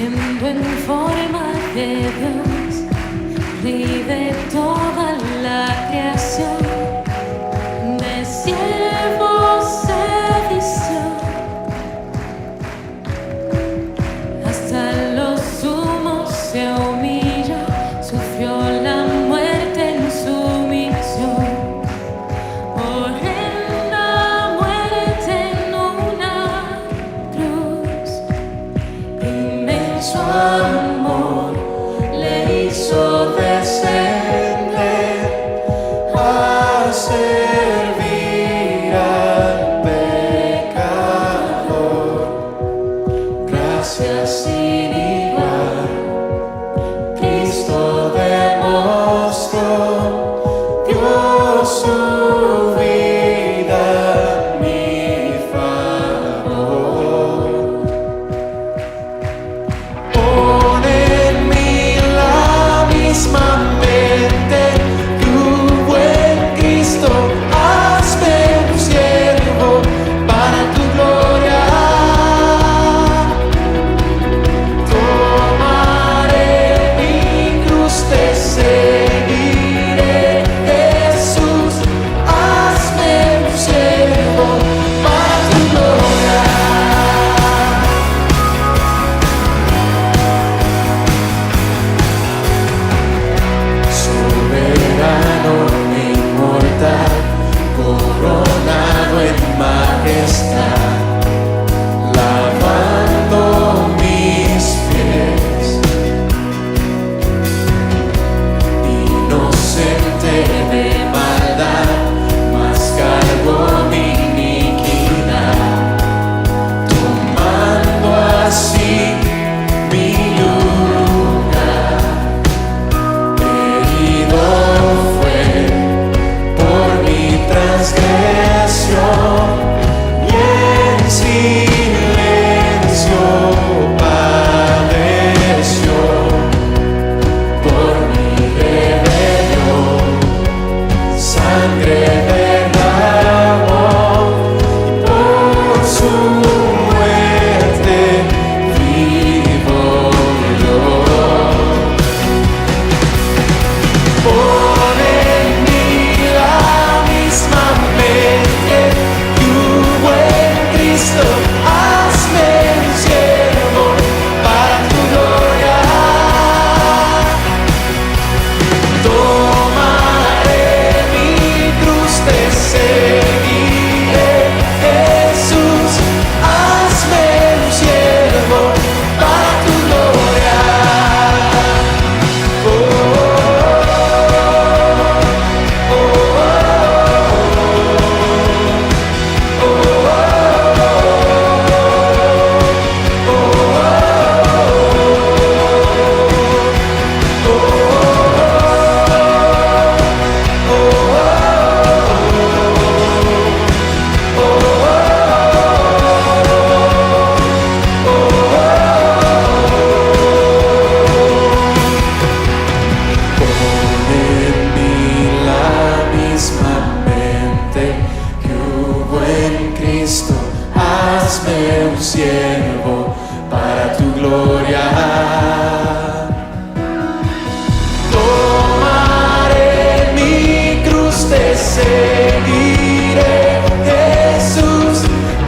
viendo en forma de Dios, vive toda la creación, de siervo se vistió, hasta los sumos se humilló, sufrió la muerte en sumisión, horrenda muerte en una cruz, inmenso amor le hizo descender a servir al pecador. Gracias sin igual, Cristo demostró, dio su vida a mi favor. Pon en mí la misma mente que hubo en Cristo, hazme un siervo para tu gloria. Tomaré mi cruz, te seguiré, Jesús, hazme un siervo para tu gloria. Soberano e inmortal, coronado en majestad, lavando mis pies, inocente de maldad, mas cargó mi iniquidad, tomando así mi lugar. Herido fue por mi transgresión y en silencio padeció por mi rebelión, sangre derramó y por su muerte vivo yo. Pon en mí la misma mente que hubo en Cristo, hazme un siervo para tu gloria. Tomaré mi cruz, te seguiré, Jesús, hazme un siervo para tu gloria. Pon en mí la misma mente que hubo en Cristo, hazme un siervo para tu gloria. Tomaré mi cruz, te seguiré, Jesús,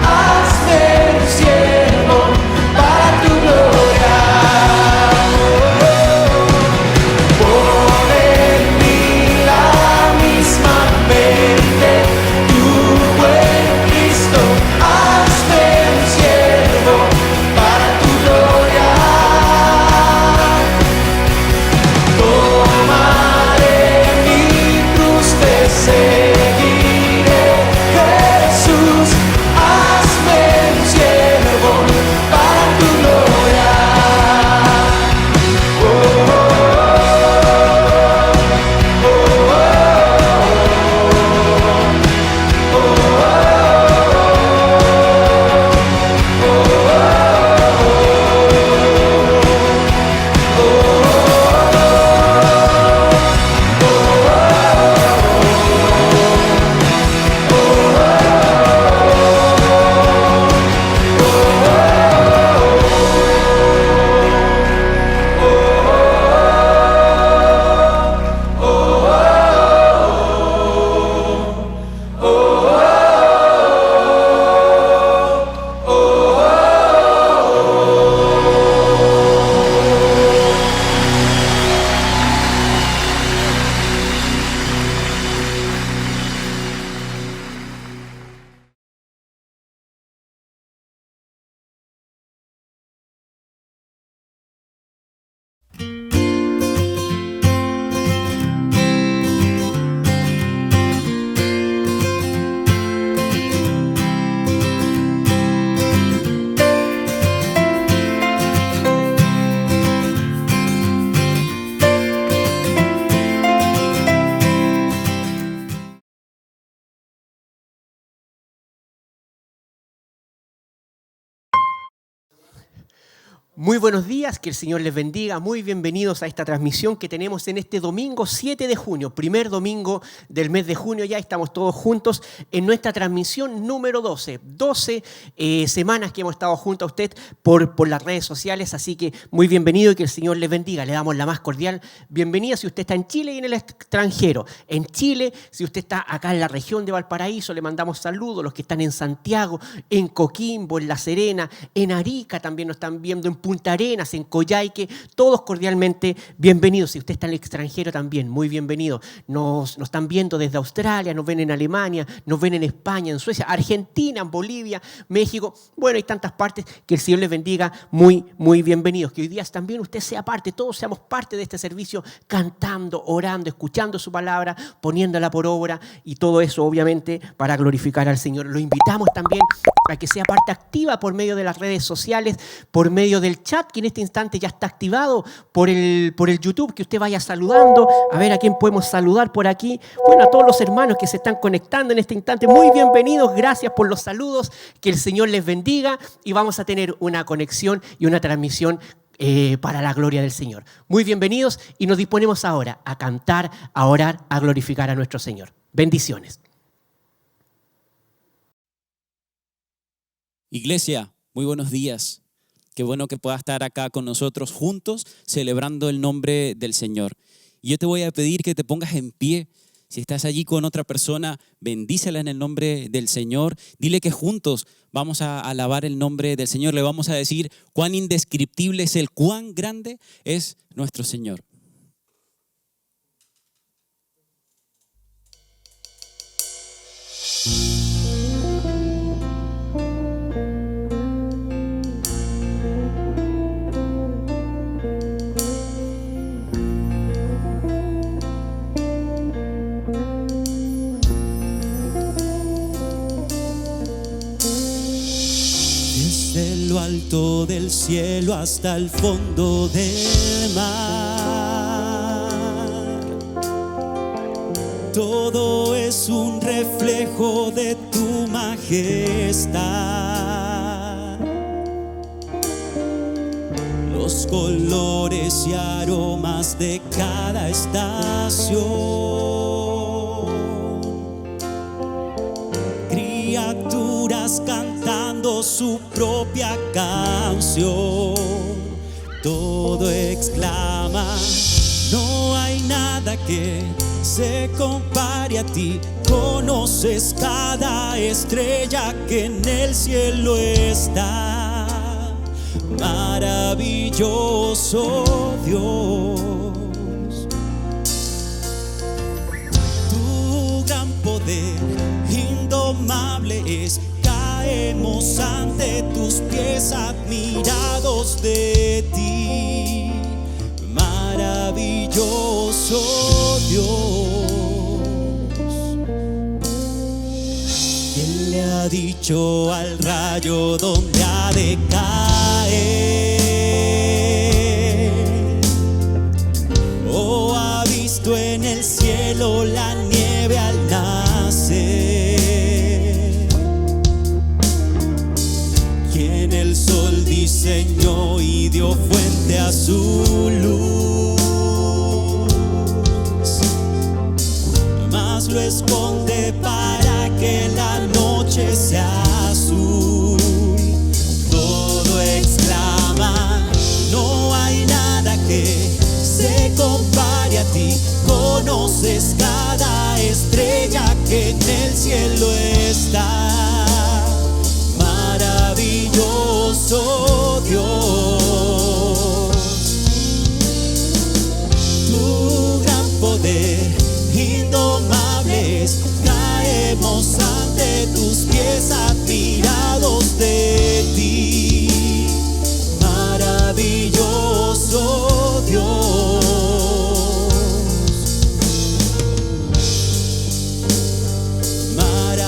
hazme un siervo para tu gloria. Pon en mí la misma mente que hubo en Cristo, hazme un siervo Muy buenos días, que el Señor les bendiga. Muy bienvenidos a esta transmisión que tenemos en este domingo 7 de junio, primer domingo del mes de junio. Ya estamos todos juntos en nuestra transmisión número 12. 12 semanas que hemos estado junto a usted por las redes sociales, así que muy bienvenido y que el Señor les bendiga. Le damos la más cordial bienvenida si usted está en Chile y en el extranjero. En Chile, si usted está acá en la región de Valparaíso, le mandamos saludos. Los que están en Santiago, en Coquimbo, en La Serena, en Arica también nos están viendo, en Punta Arenas, en Coyhaique, todos cordialmente bienvenidos. Si usted está en el extranjero también, muy bienvenido. Nos están viendo desde Australia, nos ven en Alemania, nos ven en España, en Suecia, Argentina, en Bolivia, México. Bueno, hay tantas partes. Que el Señor les bendiga. Muy, muy bienvenidos. Que hoy día también usted sea parte, todos seamos parte de este servicio, cantando, orando, escuchando su palabra, poniéndola por obra y todo eso obviamente para glorificar al Señor. Lo invitamos también a que sea parte activa por medio de las redes sociales, por medio del chat que en este instante ya está activado, por el YouTube, que usted vaya saludando. A ver a quién podemos saludar por aquí. Bueno, a todos los hermanos que se están conectando en este instante, muy bienvenidos, gracias por los saludos, que el Señor les bendiga y vamos a tener una conexión y una transmisión para la gloria del Señor. Muy bienvenidos y nos disponemos ahora a cantar, a orar, a glorificar a nuestro Señor. Bendiciones. Iglesia, muy buenos días. Qué bueno que pueda estar acá con nosotros juntos celebrando el nombre del Señor. Y yo te voy a pedir que te pongas en pie. Si estás allí con otra persona, bendícela en el nombre del Señor. Dile que juntos vamos a alabar el nombre del Señor. Le vamos a decir cuán indescriptible es Él, cuán grande es nuestro Señor. Desde lo alto del cielo hasta el fondo del mar, todo es un reflejo de tu majestad. Los colores y aromas de cada estación, criaturas cantando su propia canción, todo exclama: no hay nada que se compare a ti. Conoces cada estrella que en el cielo está. Maravilloso Dios, tu gran poder indomable es. Caemos ante tus pies admirados de ti. Maravilloso Dios. ¿Quién le ha dicho al rayo dónde ha de caer? ¿O ha visto en el cielo la nieve al nacer? ¿Quién el sol diseñó y dio fuente a su luz? Mas lo esconde para que la noche sea azul. Todo exclama: no hay nada que se compare a ti. Conoces cada estrella que en el cielo está. Maravilloso Dios, tu gran poder indomable es. Caemos ante tus pies admirados de ti. Maravilloso Dios, maravilloso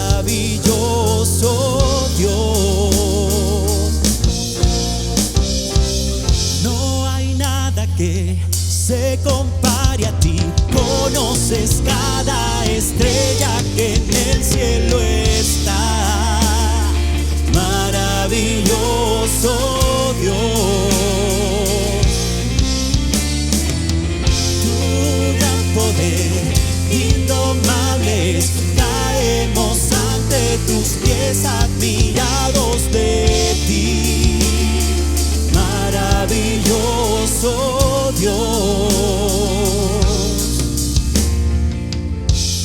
tus pies admirados de ti. Maravilloso Dios,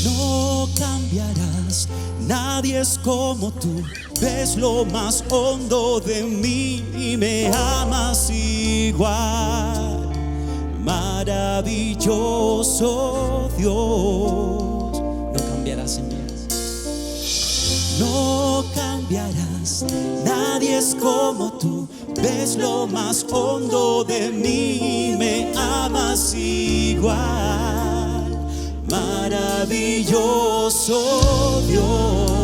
no cambiarás, nadie es como tú. Ves lo más hondo de mí y me amas igual. Maravilloso Dios, no cambiarás, Señor. No cambiarás, nadie es como tú. Ves lo más hondo de mí y me amas igual. Maravilloso Dios.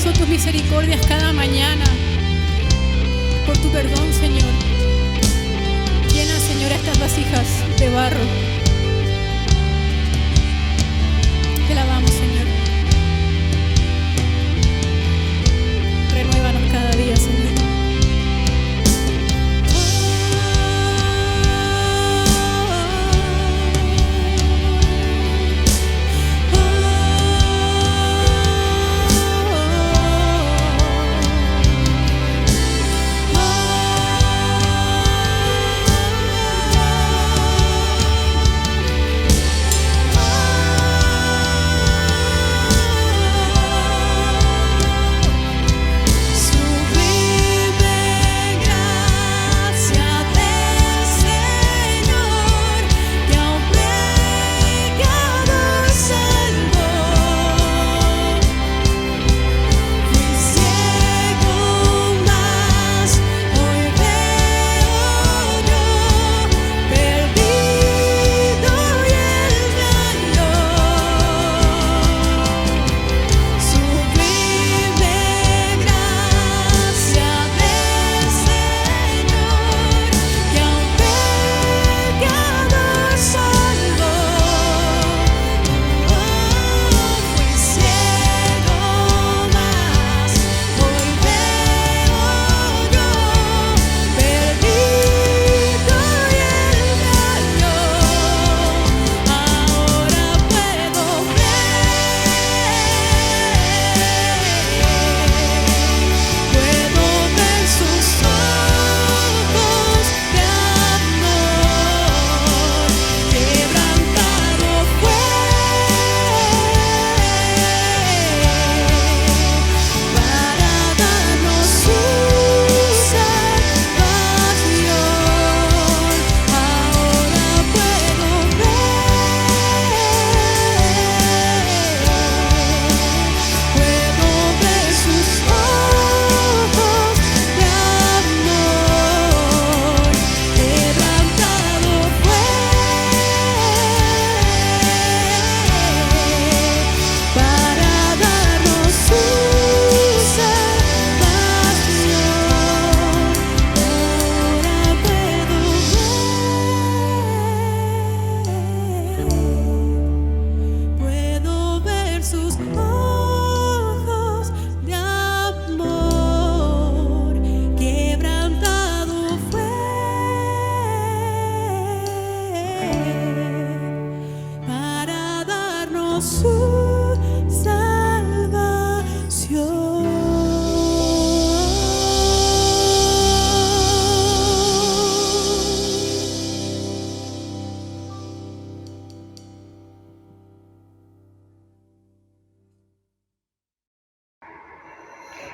son tus misericordias cada mañana. Por tu perdón, Señor. Llena, Señor, estas vasijas de barro. Te alabamos, Señor. Renuévanos cada día, Señor.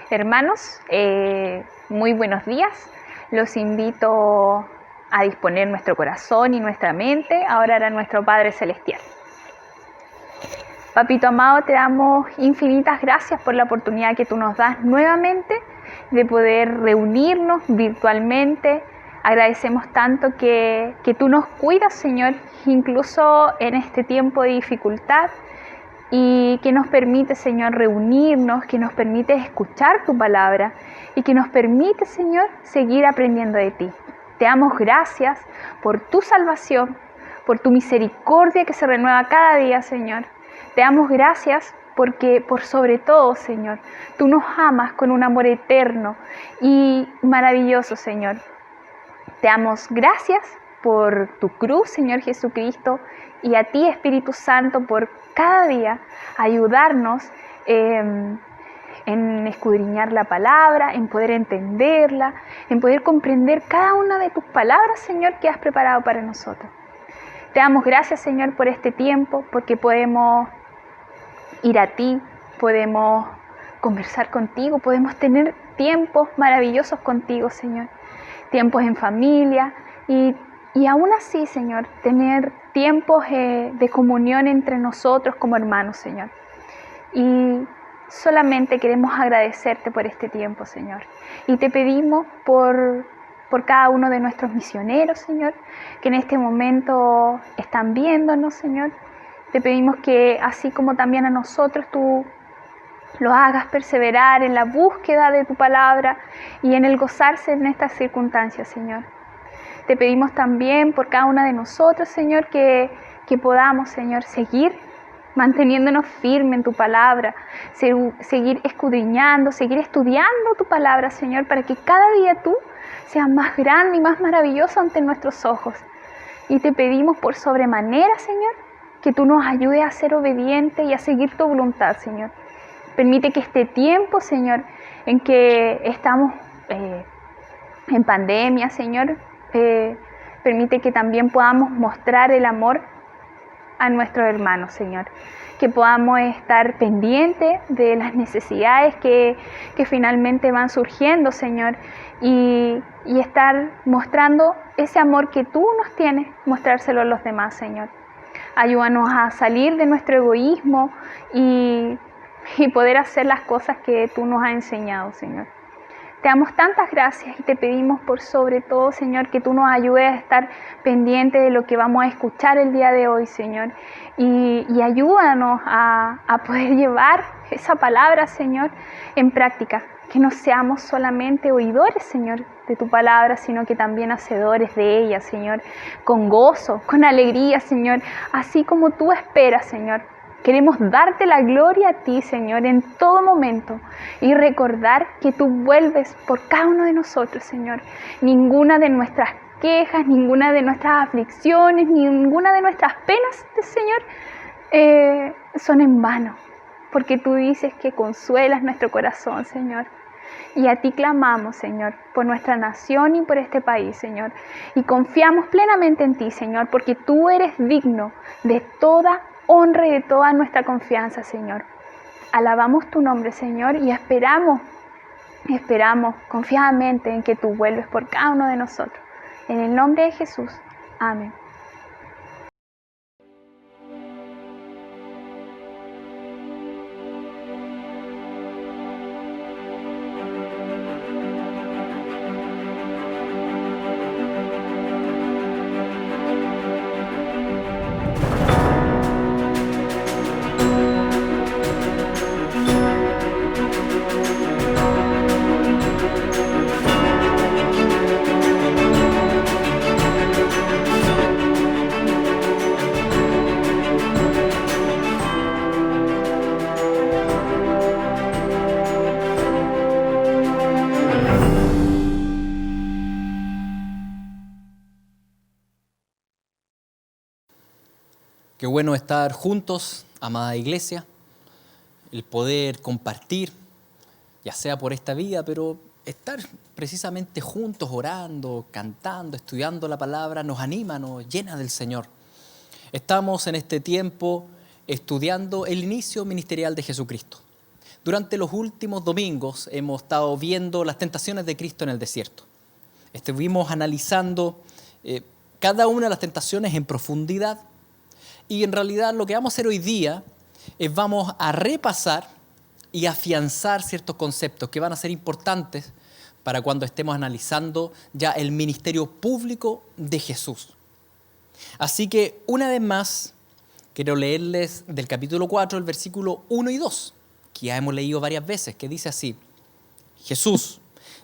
Hermanos, muy buenos días. Los invito a disponer nuestro corazón y nuestra mente a orar a nuestro Padre Celestial. Papito amado, te damos infinitas gracias por la oportunidad que tú nos das nuevamente de poder reunirnos virtualmente. Agradecemos tanto que tú nos cuidas, Señor, incluso en este tiempo de dificultad, y que nos permite, Señor, reunirnos, que nos permite escuchar tu palabra y que nos permite, Señor, seguir aprendiendo de ti. Te damos gracias por tu salvación, por tu misericordia que se renueva cada día, Señor. Te damos gracias porque, por sobre todo, Señor, tú nos amas con un amor eterno y maravilloso, Señor. Te damos gracias por tu cruz, Señor Jesucristo, y a ti, Espíritu Santo, por cada día ayudarnos en escudriñar la palabra, en poder entenderla, en poder comprender cada una de tus palabras, Señor, que has preparado para nosotros. Te damos gracias, Señor, por este tiempo, porque podemos ir a ti, podemos conversar contigo, podemos tener tiempos maravillosos contigo, Señor. Tiempos en familia y aún así, Señor, tener tiempos de comunión entre nosotros como hermanos, Señor. Y solamente queremos agradecerte por este tiempo, Señor. Y te pedimos por cada uno de nuestros misioneros, Señor, que en este momento están viéndonos, Señor. Te pedimos que así como también a nosotros tú los hagas perseverar en la búsqueda de tu palabra y en el gozarse en estas circunstancias, Señor. Te pedimos también por cada una de nosotros, Señor, que podamos, Señor, seguir manteniéndonos firmes en tu palabra, seguir escudriñando, seguir estudiando tu palabra, Señor, para que cada día tú seas más grande y más maravilloso ante nuestros ojos. Y te pedimos por sobremanera, Señor, que tú nos ayudes a ser obedientes y a seguir tu voluntad, Señor. Permite que este tiempo, Señor, en que estamos en pandemia, Señor, permite que también podamos mostrar el amor a nuestros hermanos, Señor. Que podamos estar pendientes de las necesidades que finalmente van surgiendo, Señor, y estar mostrando ese amor que tú nos tienes, mostrárselo a los demás, Señor. Ayúdanos a salir de nuestro egoísmo y poder hacer las cosas que tú nos has enseñado, Señor. Te damos tantas gracias y te pedimos por sobre todo, Señor, que tú nos ayudes a estar pendientes de lo que vamos a escuchar el día de hoy, Señor. Y ayúdanos a poder llevar esa palabra, Señor, en práctica. Que no seamos solamente oidores, Señor, de tu palabra, sino que también hacedores de ella, Señor, con gozo, con alegría, Señor, así como tú esperas, Señor. Queremos darte la gloria a ti, Señor, en todo momento y recordar que tú vuelves por cada uno de nosotros, Señor. Ninguna de nuestras quejas, ninguna de nuestras aflicciones, ninguna de nuestras penas, Señor, son en vano, porque tú dices que consuelas nuestro corazón, Señor. Y a ti clamamos, Señor, por nuestra nación y por este país, Señor. Y confiamos plenamente en ti, Señor, porque tú eres digno de toda honra y de toda nuestra confianza, Señor. Alabamos tu nombre, Señor, y esperamos confiadamente en que tú vuelves por cada uno de nosotros. En el nombre de Jesús. Amén. Qué bueno estar juntos, amada iglesia, el poder compartir, ya sea por esta vida, pero estar precisamente juntos, orando, cantando, estudiando la palabra, nos anima, nos llena del Señor. Estamos en este tiempo estudiando el inicio ministerial de Jesucristo. Durante los últimos domingos hemos estado viendo las tentaciones de Cristo en el desierto. Estuvimos analizando cada una de las tentaciones en profundidad y en realidad lo que vamos a hacer hoy día es vamos a repasar y afianzar ciertos conceptos que van a ser importantes para cuando estemos analizando ya el ministerio público de Jesús. Así que una vez más quiero leerles del capítulo 4, el versículo 1 y 2, que ya hemos leído varias veces, que dice así: Jesús,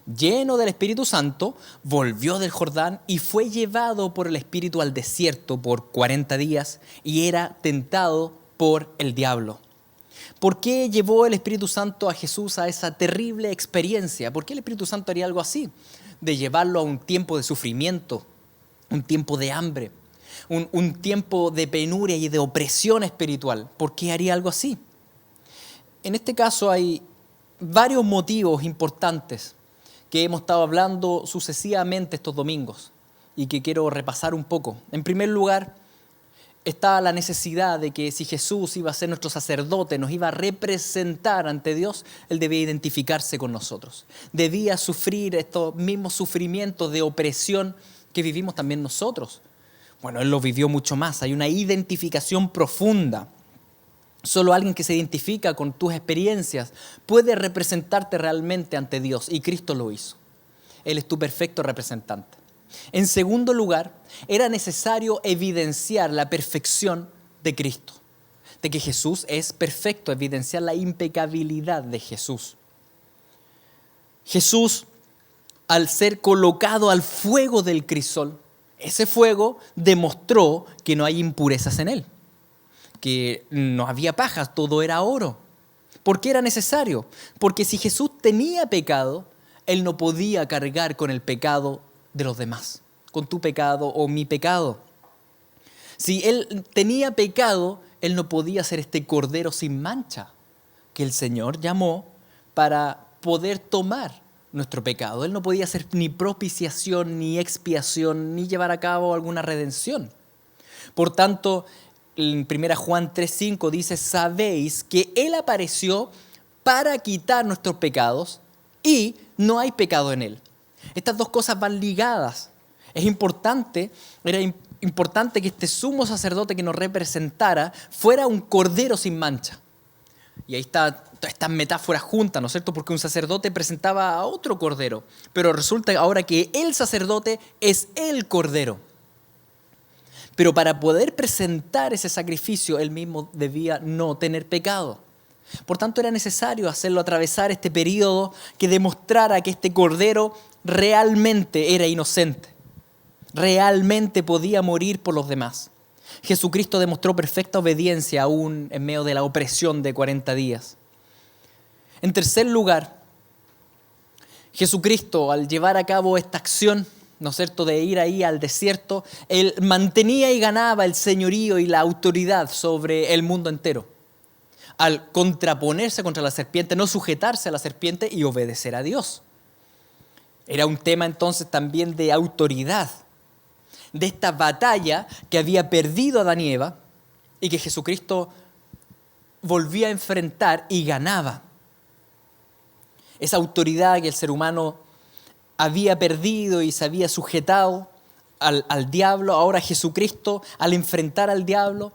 lleno del Espíritu Santo, volvió del Jordán y fue llevado por el Espíritu al desierto por 40 días y era tentado por el diablo. ¿Por qué llevó el Espíritu Santo a Jesús a esa terrible experiencia? ¿Por qué el Espíritu Santo haría algo así? De llevarlo a un tiempo de sufrimiento, un tiempo de hambre, un tiempo de penuria y de opresión espiritual. ¿Por qué haría algo así? En este caso hay varios motivos importantes que hemos estado hablando sucesivamente estos domingos y que quiero repasar un poco. En primer lugar, está la necesidad de que si Jesús iba a ser nuestro sacerdote, nos iba a representar ante Dios, Él debía identificarse con nosotros. Debía sufrir estos mismos sufrimientos de opresión que vivimos también nosotros. Bueno, Él lo vivió mucho más. Hay una identificación profunda. Solo alguien que se identifica con tus experiencias puede representarte realmente ante Dios, y Cristo lo hizo. Él es tu perfecto representante. En segundo lugar, era necesario evidenciar la perfección de Cristo, de que Jesús es perfecto, evidenciar la impecabilidad de Jesús. Jesús, al ser colocado al fuego del crisol, ese fuego demostró que no hay impurezas en él, que no había pajas, todo era oro. ¿Por qué era necesario? Porque si Jesús tenía pecado, Él no podía cargar con el pecado de los demás, con tu pecado o mi pecado. Si Él tenía pecado, Él no podía ser este cordero sin mancha que el Señor llamó para poder tomar nuestro pecado. Él no podía hacer ni propiciación, ni expiación, ni llevar a cabo alguna redención. Por tanto, en 1 Juan 3:5 dice: sabéis que Él apareció para quitar nuestros pecados y no hay pecado en Él. Estas dos cosas van ligadas. Era importante que este sumo sacerdote que nos representara fuera un cordero sin mancha. Y ahí está todas estas metáforas juntas, ¿no es cierto? Porque un sacerdote presentaba a otro cordero, pero resulta ahora que el sacerdote es el cordero. Pero para poder presentar ese sacrificio, él mismo debía no tener pecado. Por tanto, era necesario hacerlo atravesar este periodo que demostrara que este cordero realmente era inocente. Realmente podía morir por los demás. Jesucristo demostró perfecta obediencia aún en medio de la opresión de 40 días. En tercer lugar, Jesucristo, al llevar a cabo esta acción, ¿no es cierto?, de ir ahí al desierto, Él mantenía y ganaba el señorío y la autoridad sobre el mundo entero. Al contraponerse contra la serpiente, no sujetarse a la serpiente y obedecer a Dios. Era un tema entonces también de autoridad, de esta batalla que había perdido Adán y Eva y que Jesucristo volvía a enfrentar y ganaba. Esa autoridad que el ser humano había perdido y se había sujetado al diablo, ahora Jesucristo, al enfrentar al diablo,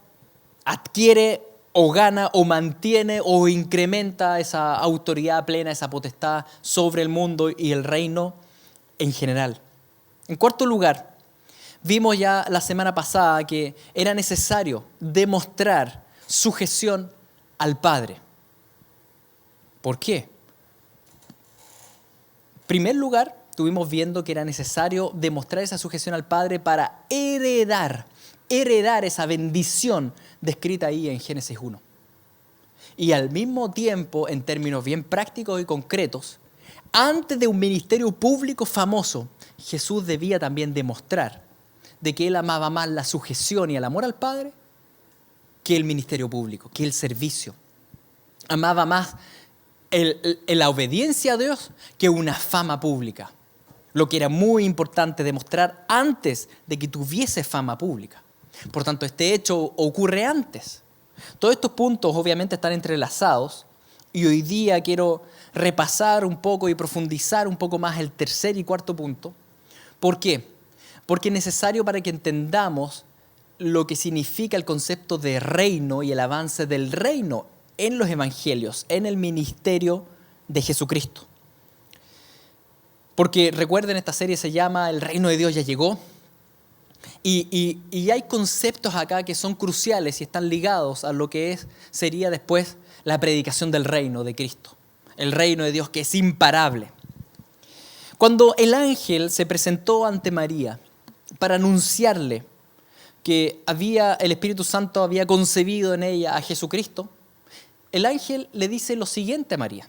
adquiere o gana o mantiene o incrementa esa autoridad plena, esa potestad sobre el mundo y el reino en general. En cuarto lugar, vimos ya la semana pasada que era necesario demostrar sujeción al Padre. ¿Por qué? En primer lugar, estuvimos viendo que era necesario demostrar esa sujeción al Padre para heredar esa bendición descrita ahí en Génesis 1. Y al mismo tiempo, en términos bien prácticos y concretos, antes de un ministerio público famoso, Jesús debía también demostrar de que Él amaba más la sujeción y el amor al Padre que el ministerio público, que el servicio. Amaba más la obediencia a Dios que una fama pública. Lo que era muy importante demostrar antes de que tuviese fama pública. Por tanto, este hecho ocurre antes. Todos estos puntos obviamente están entrelazados Y hoy día quiero repasar un poco y profundizar un poco más el tercer y cuarto punto. ¿Por qué? Porque es necesario para que entendamos lo que significa el concepto de reino y el avance del reino en los evangelios, en el ministerio de Jesucristo. Porque recuerden, esta serie se llama El reino de Dios ya llegó. Y hay conceptos acá que son cruciales y están ligados a lo que sería después la predicación del reino de Cristo. El reino de Dios que es imparable. Cuando el ángel se presentó ante María para anunciarle que el Espíritu Santo había concebido en ella a Jesucristo, el ángel le dice lo siguiente a María.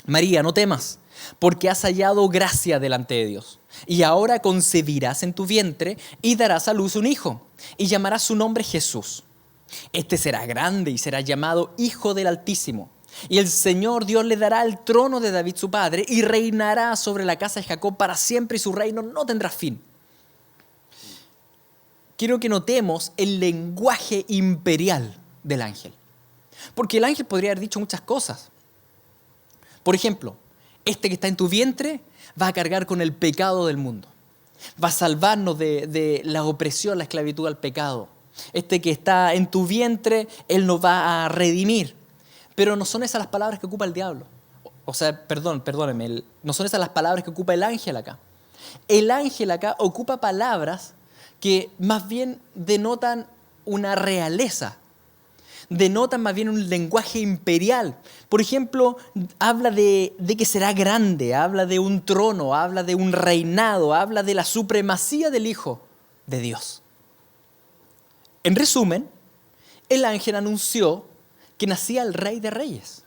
María, no temas, porque has hallado gracia delante de Dios. Y ahora concebirás en tu vientre y darás a luz un hijo, y llamarás su nombre Jesús. Este será grande y será llamado Hijo del Altísimo. Y el Señor Dios le dará el trono de David su padre, y reinará sobre la casa de Jacob para siempre, y su reino no tendrá fin. Quiero que notemos el lenguaje imperial del ángel. Porque el ángel podría haber dicho muchas cosas. Por ejemplo, este que está en tu vientre va a cargar con el pecado del mundo. Va a salvarnos de la opresión, la esclavitud al pecado. Este que está en tu vientre, Él nos va a redimir. Pero no son esas las palabras que ocupa el diablo. Perdónenme, no son esas las palabras que ocupa el ángel acá. El ángel acá ocupa palabras que más bien denotan una realeza. Denotan más bien un lenguaje imperial. Por ejemplo, habla de que será grande, habla de un trono, habla de un reinado, habla de la supremacía del Hijo de Dios. En resumen, el ángel anunció que nacía el Rey de Reyes.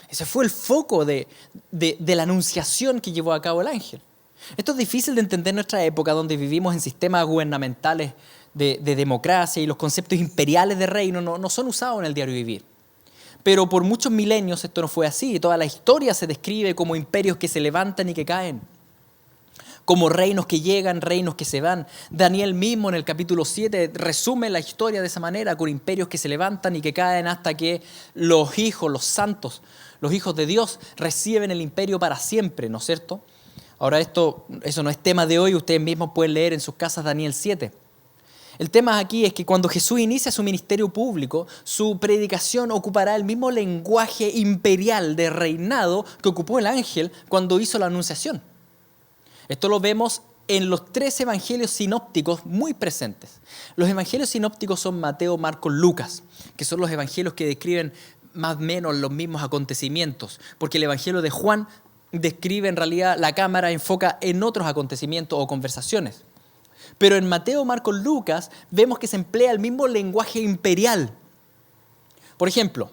Ese fue el foco de la anunciación que llevó a cabo el ángel. Esto es difícil de entender en nuestra época, donde vivimos en sistemas gubernamentales de democracia y los conceptos imperiales de reino no son usados en el diario vivir. Pero por muchos milenios esto no fue así. Toda la historia se describe como imperios que se levantan y que caen, como reinos que llegan, reinos que se van. Daniel mismo en el capítulo 7 resume la historia de esa manera, con imperios que se levantan y que caen hasta que los hijos, los santos, los hijos de Dios reciben el imperio para siempre, ¿no es cierto? Ahora eso no es tema de hoy, ustedes mismos pueden leer en sus casas Daniel 7. El tema aquí es que cuando Jesús inicia su ministerio público, su predicación ocupará el mismo lenguaje imperial de reinado que ocupó el ángel cuando hizo la anunciación. Esto lo vemos en los 3 evangelios sinópticos muy presentes. Los evangelios sinópticos son Mateo, Marcos, Lucas, que son los evangelios que describen más o menos los mismos acontecimientos, porque el evangelio de Juan describe en realidad, la cámara enfoca en otros acontecimientos o conversaciones. Pero en Mateo, Marcos, Lucas vemos que se emplea el mismo lenguaje imperial. Por ejemplo,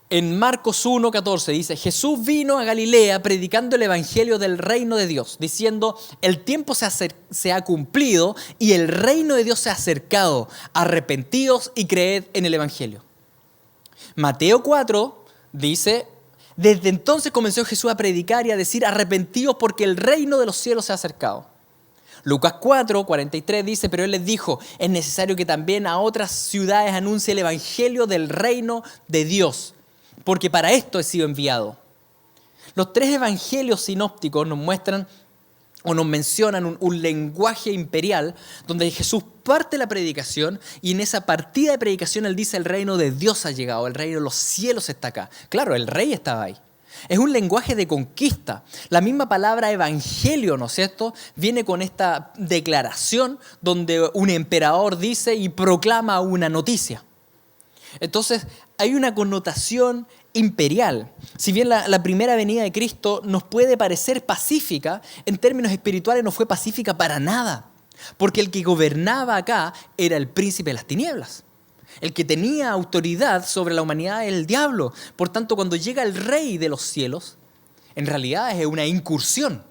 en Marcos 1:14 dice: Jesús vino a Galilea predicando el evangelio del reino de Dios, diciendo: el tiempo se ha cumplido y el reino de Dios se ha acercado. Arrepentíos y creed en el evangelio. Mateo 4 dice: desde entonces comenzó Jesús a predicar y a decir: arrepentíos porque el reino de los cielos se ha acercado. Lucas 4:43 dice: pero Él les dijo: es necesario que también a otras ciudades anuncie el evangelio del reino de Dios, porque para esto he sido enviado. Los 3 evangelios sinópticos nos muestran o nos mencionan un lenguaje imperial donde Jesús parte la predicación y en esa partida de predicación Él dice: el reino de Dios ha llegado, el reino de los cielos está acá. Claro, el rey estaba ahí. Es un lenguaje de conquista. La misma palabra evangelio, ¿no es cierto?, viene con esta declaración donde un emperador dice y proclama una noticia. Entonces, hay una connotación imperial. Si bien la primera venida de Cristo nos puede parecer pacífica, en términos espirituales no fue pacífica para nada, porque el que gobernaba acá era el príncipe de las tinieblas. El que tenía autoridad sobre la humanidad es el diablo. Por tanto, cuando llega el rey de los cielos, en realidad es una incursión.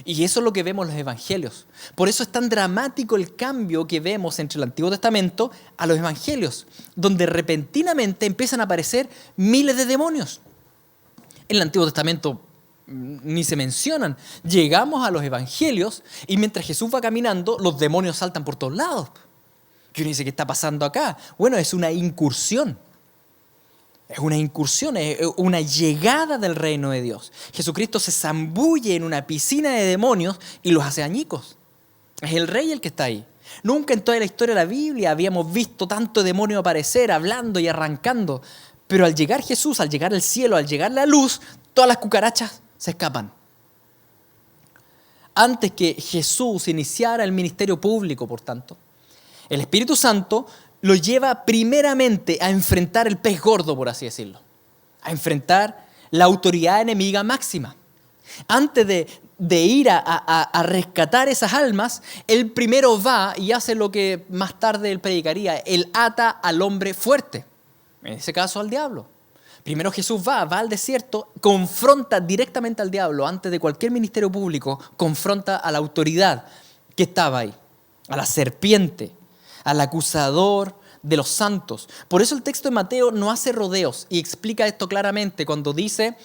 Y eso es lo que vemos en los evangelios. Por eso es tan dramático el cambio que vemos entre el Antiguo Testamento a los evangelios, donde repentinamente empiezan a aparecer miles de demonios. En el Antiguo Testamento ni se mencionan. Llegamos a los evangelios y mientras Jesús va caminando, los demonios saltan por todos lados. Y uno dice: ¿qué está pasando acá? Bueno, es una incursión. Es una incursión, es una llegada del reino de Dios. Jesucristo se zambulle en una piscina de demonios y los hace añicos. Es el rey el que está ahí. Nunca en toda la historia de la Biblia habíamos visto tanto demonio aparecer, hablando y arrancando. Pero al llegar Jesús, al llegar el cielo, al llegar la luz, todas las cucarachas se escapan. Antes que Jesús iniciara el ministerio público, por tanto, el Espíritu Santo lo lleva primeramente a enfrentar el pez gordo, por así decirlo. A enfrentar la autoridad enemiga máxima. Antes de ir a rescatar esas almas, él primero va y hace lo que más tarde él predicaría. Él ata al hombre fuerte, en ese caso al diablo. Primero Jesús va al desierto, confronta directamente al diablo. Antes de cualquier ministerio público, confronta a la autoridad que estaba ahí, a la serpiente, al acusador de los santos. Por eso el texto de Mateo no hace rodeos y explica esto claramente cuando dice: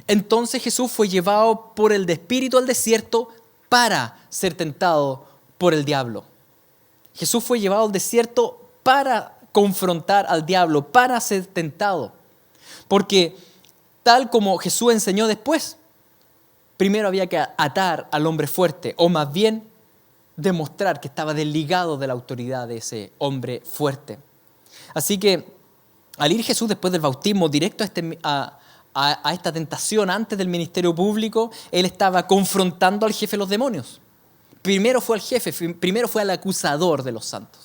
entonces Jesús fue llevado por el espíritu al desierto para ser tentado por el diablo. Jesús fue llevado al desierto para confrontar al diablo, para ser tentado. Porque tal como Jesús enseñó después, primero había que atar al hombre fuerte, o más bien demostrar que estaba desligado de la autoridad de ese hombre fuerte. Así que al ir Jesús después del bautismo directo a esta tentación antes del ministerio público, él estaba confrontando al jefe de los demonios. Primero fue al jefe, primero fue al acusador de los santos.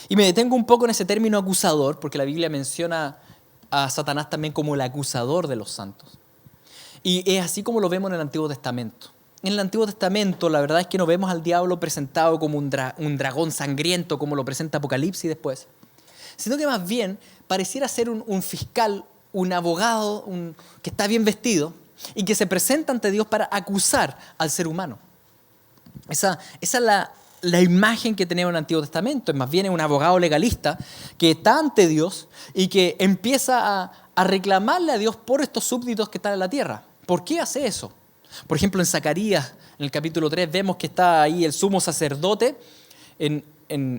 Y me detengo un poco en ese término acusador, porque la Biblia menciona a Satanás también como el acusador de los santos. Y es así como lo vemos en el Antiguo Testamento. En el Antiguo Testamento la verdad es que no vemos al diablo presentado como un dragón sangriento, como lo presenta Apocalipsis después, sino que más bien pareciera ser un fiscal, un abogado que está bien vestido y que se presenta ante Dios para acusar al ser humano. Esa es la imagen que tenemos en el Antiguo Testamento. Es más bien un abogado legalista que está ante Dios y que empieza a reclamarle a Dios por estos súbditos que están en la tierra. ¿Por qué hace eso? Por ejemplo, en Zacarías, en el capítulo 3, vemos que está ahí el sumo sacerdote. En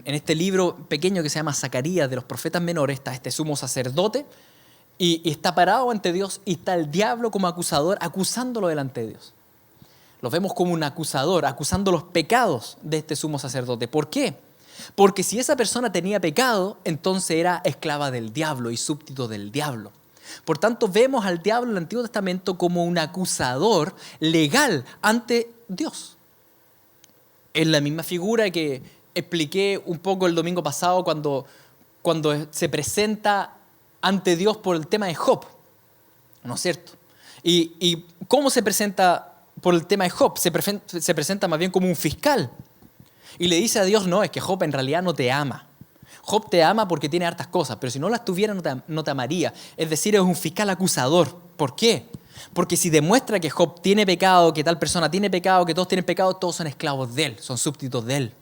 este libro pequeño que se llama Zacarías, de los profetas menores, está este sumo sacerdote y está parado ante Dios y está el diablo como acusador, acusándolo delante de Dios. Los vemos como un acusador, acusando los pecados de este sumo sacerdote. ¿Por qué? Porque si esa persona tenía pecado, entonces era esclava del diablo y súbdito del diablo. Por tanto, vemos al diablo en el Antiguo Testamento como un acusador legal ante Dios. Es la misma figura que expliqué un poco el domingo pasado cuando se presenta ante Dios por el tema de Job, ¿no es cierto? ¿Y cómo se presenta por el tema de Job? Se presenta más bien como un fiscal y le dice a Dios: no, es que Job en realidad no te ama. Job te ama porque tiene hartas cosas, pero si no las tuviera no te amaría. Es decir, es un fiscal acusador. ¿Por qué? Porque si demuestra que Job tiene pecado, que tal persona tiene pecado, que todos tienen pecado, todos son esclavos de él, son súbditos de él.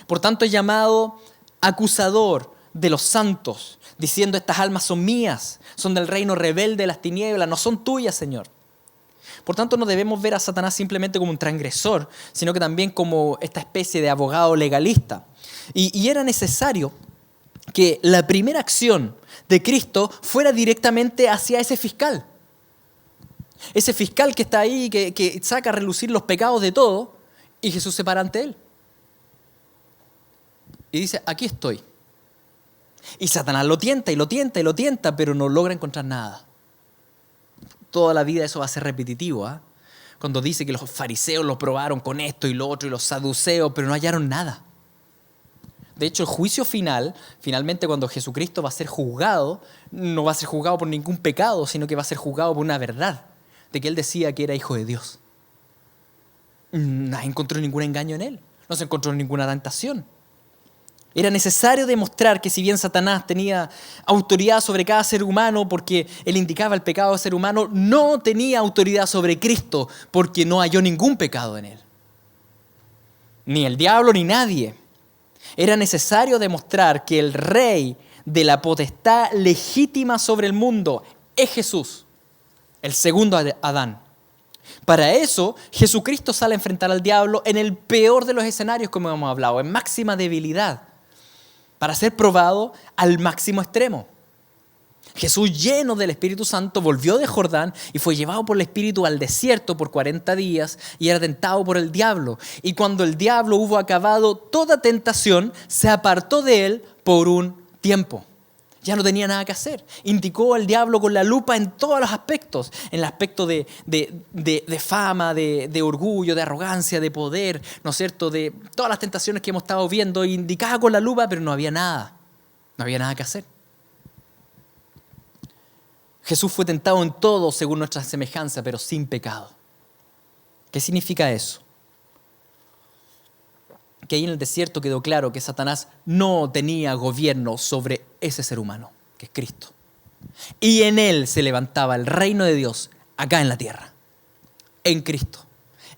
Por tanto, es llamado acusador de los santos, diciendo: estas almas son mías, son del reino rebelde de las tinieblas, no son tuyas, Señor. Por tanto, no debemos ver a Satanás simplemente como un transgresor, sino que también como esta especie de abogado legalista. Y era necesario que la primera acción de Cristo fuera directamente hacia ese fiscal. Ese fiscal que está ahí, que saca a relucir los pecados de todo, y Jesús se para ante él. Y dice: aquí estoy. Y Satanás lo tienta y lo tienta y lo tienta, pero no logra encontrar nada. Toda la vida eso va a ser repetitivo, ¿eh? Cuando dice que los fariseos lo probaron con esto y lo otro, y los saduceos, pero no hallaron nada. De hecho, el juicio final, finalmente cuando Jesucristo va a ser juzgado, no va a ser juzgado por ningún pecado, sino que va a ser juzgado por una verdad, de que él decía que era hijo de Dios. No encontró ningún engaño en él, no se encontró ninguna tentación. Era necesario demostrar que si bien Satanás tenía autoridad sobre cada ser humano porque él indicaba el pecado del ser humano, no tenía autoridad sobre Cristo porque no halló ningún pecado en él. Ni el diablo ni nadie. Era necesario demostrar que el rey de la potestad legítima sobre el mundo es Jesús, el segundo Adán. Para eso, Jesucristo sale a enfrentar al diablo en el peor de los escenarios, como hemos hablado, en máxima debilidad, para ser probado al máximo extremo. Jesús, lleno del Espíritu Santo, volvió de Jordán y fue llevado por el Espíritu al desierto por 40 días y era tentado por el diablo. Y cuando el diablo hubo acabado toda tentación, se apartó de él por un tiempo. Ya no tenía nada que hacer. Indicó al diablo con la lupa en todos los aspectos. En el aspecto de fama, de orgullo, de arrogancia, de poder, ¿no es cierto? De todas las tentaciones que hemos estado viendo. Indicaba con la lupa, pero no había nada. No había nada que hacer. Jesús fue tentado en todo según nuestra semejanza, pero sin pecado. ¿Qué significa eso? Que ahí en el desierto quedó claro que Satanás no tenía gobierno sobre ese ser humano, que es Cristo. Y en él se levantaba el reino de Dios acá en la tierra, en Cristo.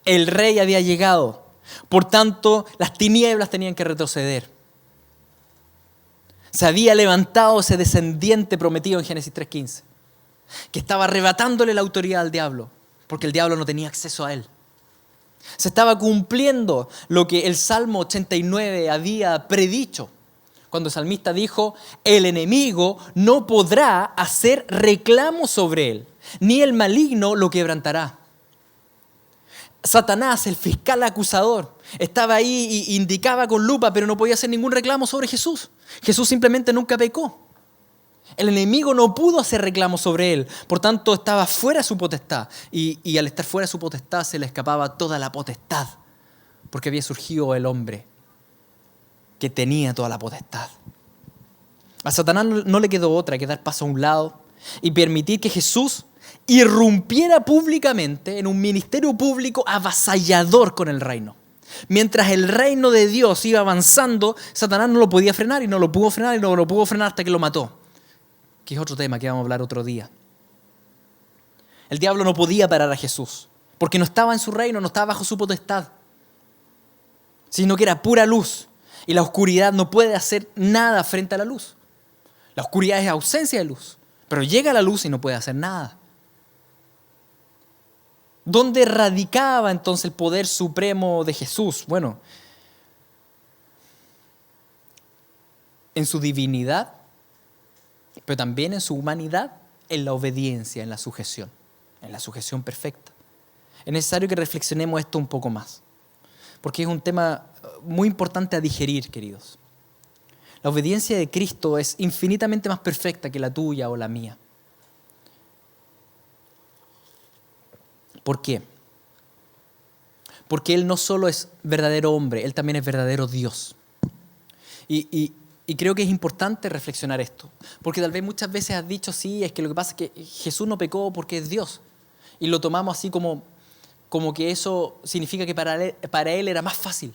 El rey había llegado, por tanto las tinieblas tenían que retroceder. Se había levantado ese descendiente prometido en Génesis 3:15, que estaba arrebatándole la autoridad al diablo, porque el diablo no tenía acceso a él. Se estaba cumpliendo lo que el Salmo 89 había predicho, cuando el salmista dijo: el enemigo no podrá hacer reclamo sobre él, ni el maligno lo quebrantará. Satanás, el fiscal acusador, estaba ahí y indicaba con lupa, pero no podía hacer ningún reclamo sobre Jesús. Jesús simplemente nunca pecó. El enemigo no pudo hacer reclamo sobre él, por tanto estaba fuera de su potestad. Y al estar fuera de su potestad se le escapaba toda la potestad, porque había surgido el hombre que tenía toda la potestad. A Satanás no le quedó otra que dar paso a un lado y permitir que Jesús irrumpiera públicamente en un ministerio público avasallador con el reino. Mientras el reino de Dios iba avanzando, Satanás no lo podía frenar y no lo pudo frenar y no lo pudo frenar hasta que lo mató. Que es otro tema que vamos a hablar otro día. El diablo no podía parar a Jesús, porque no estaba en su reino, no estaba bajo su potestad, sino que era pura luz. Y la oscuridad no puede hacer nada frente a la luz. La oscuridad es ausencia de luz, pero llega la luz y no puede hacer nada. ¿Dónde radicaba entonces el poder supremo de Jesús? Bueno, en su divinidad, pero también en su humanidad, en la obediencia, en la sujeción perfecta. Es necesario que reflexionemos esto un poco más, porque es un tema muy importante a digerir, queridos. La obediencia de Cristo es infinitamente más perfecta que la tuya o la mía. ¿Por qué? Porque Él no solo es verdadero hombre, Él también es verdadero Dios. Y creo que es importante reflexionar esto, porque tal vez muchas veces has dicho: sí, es que lo que pasa es que Jesús no pecó porque es Dios. Y lo tomamos así como que eso significa que para él era más fácil.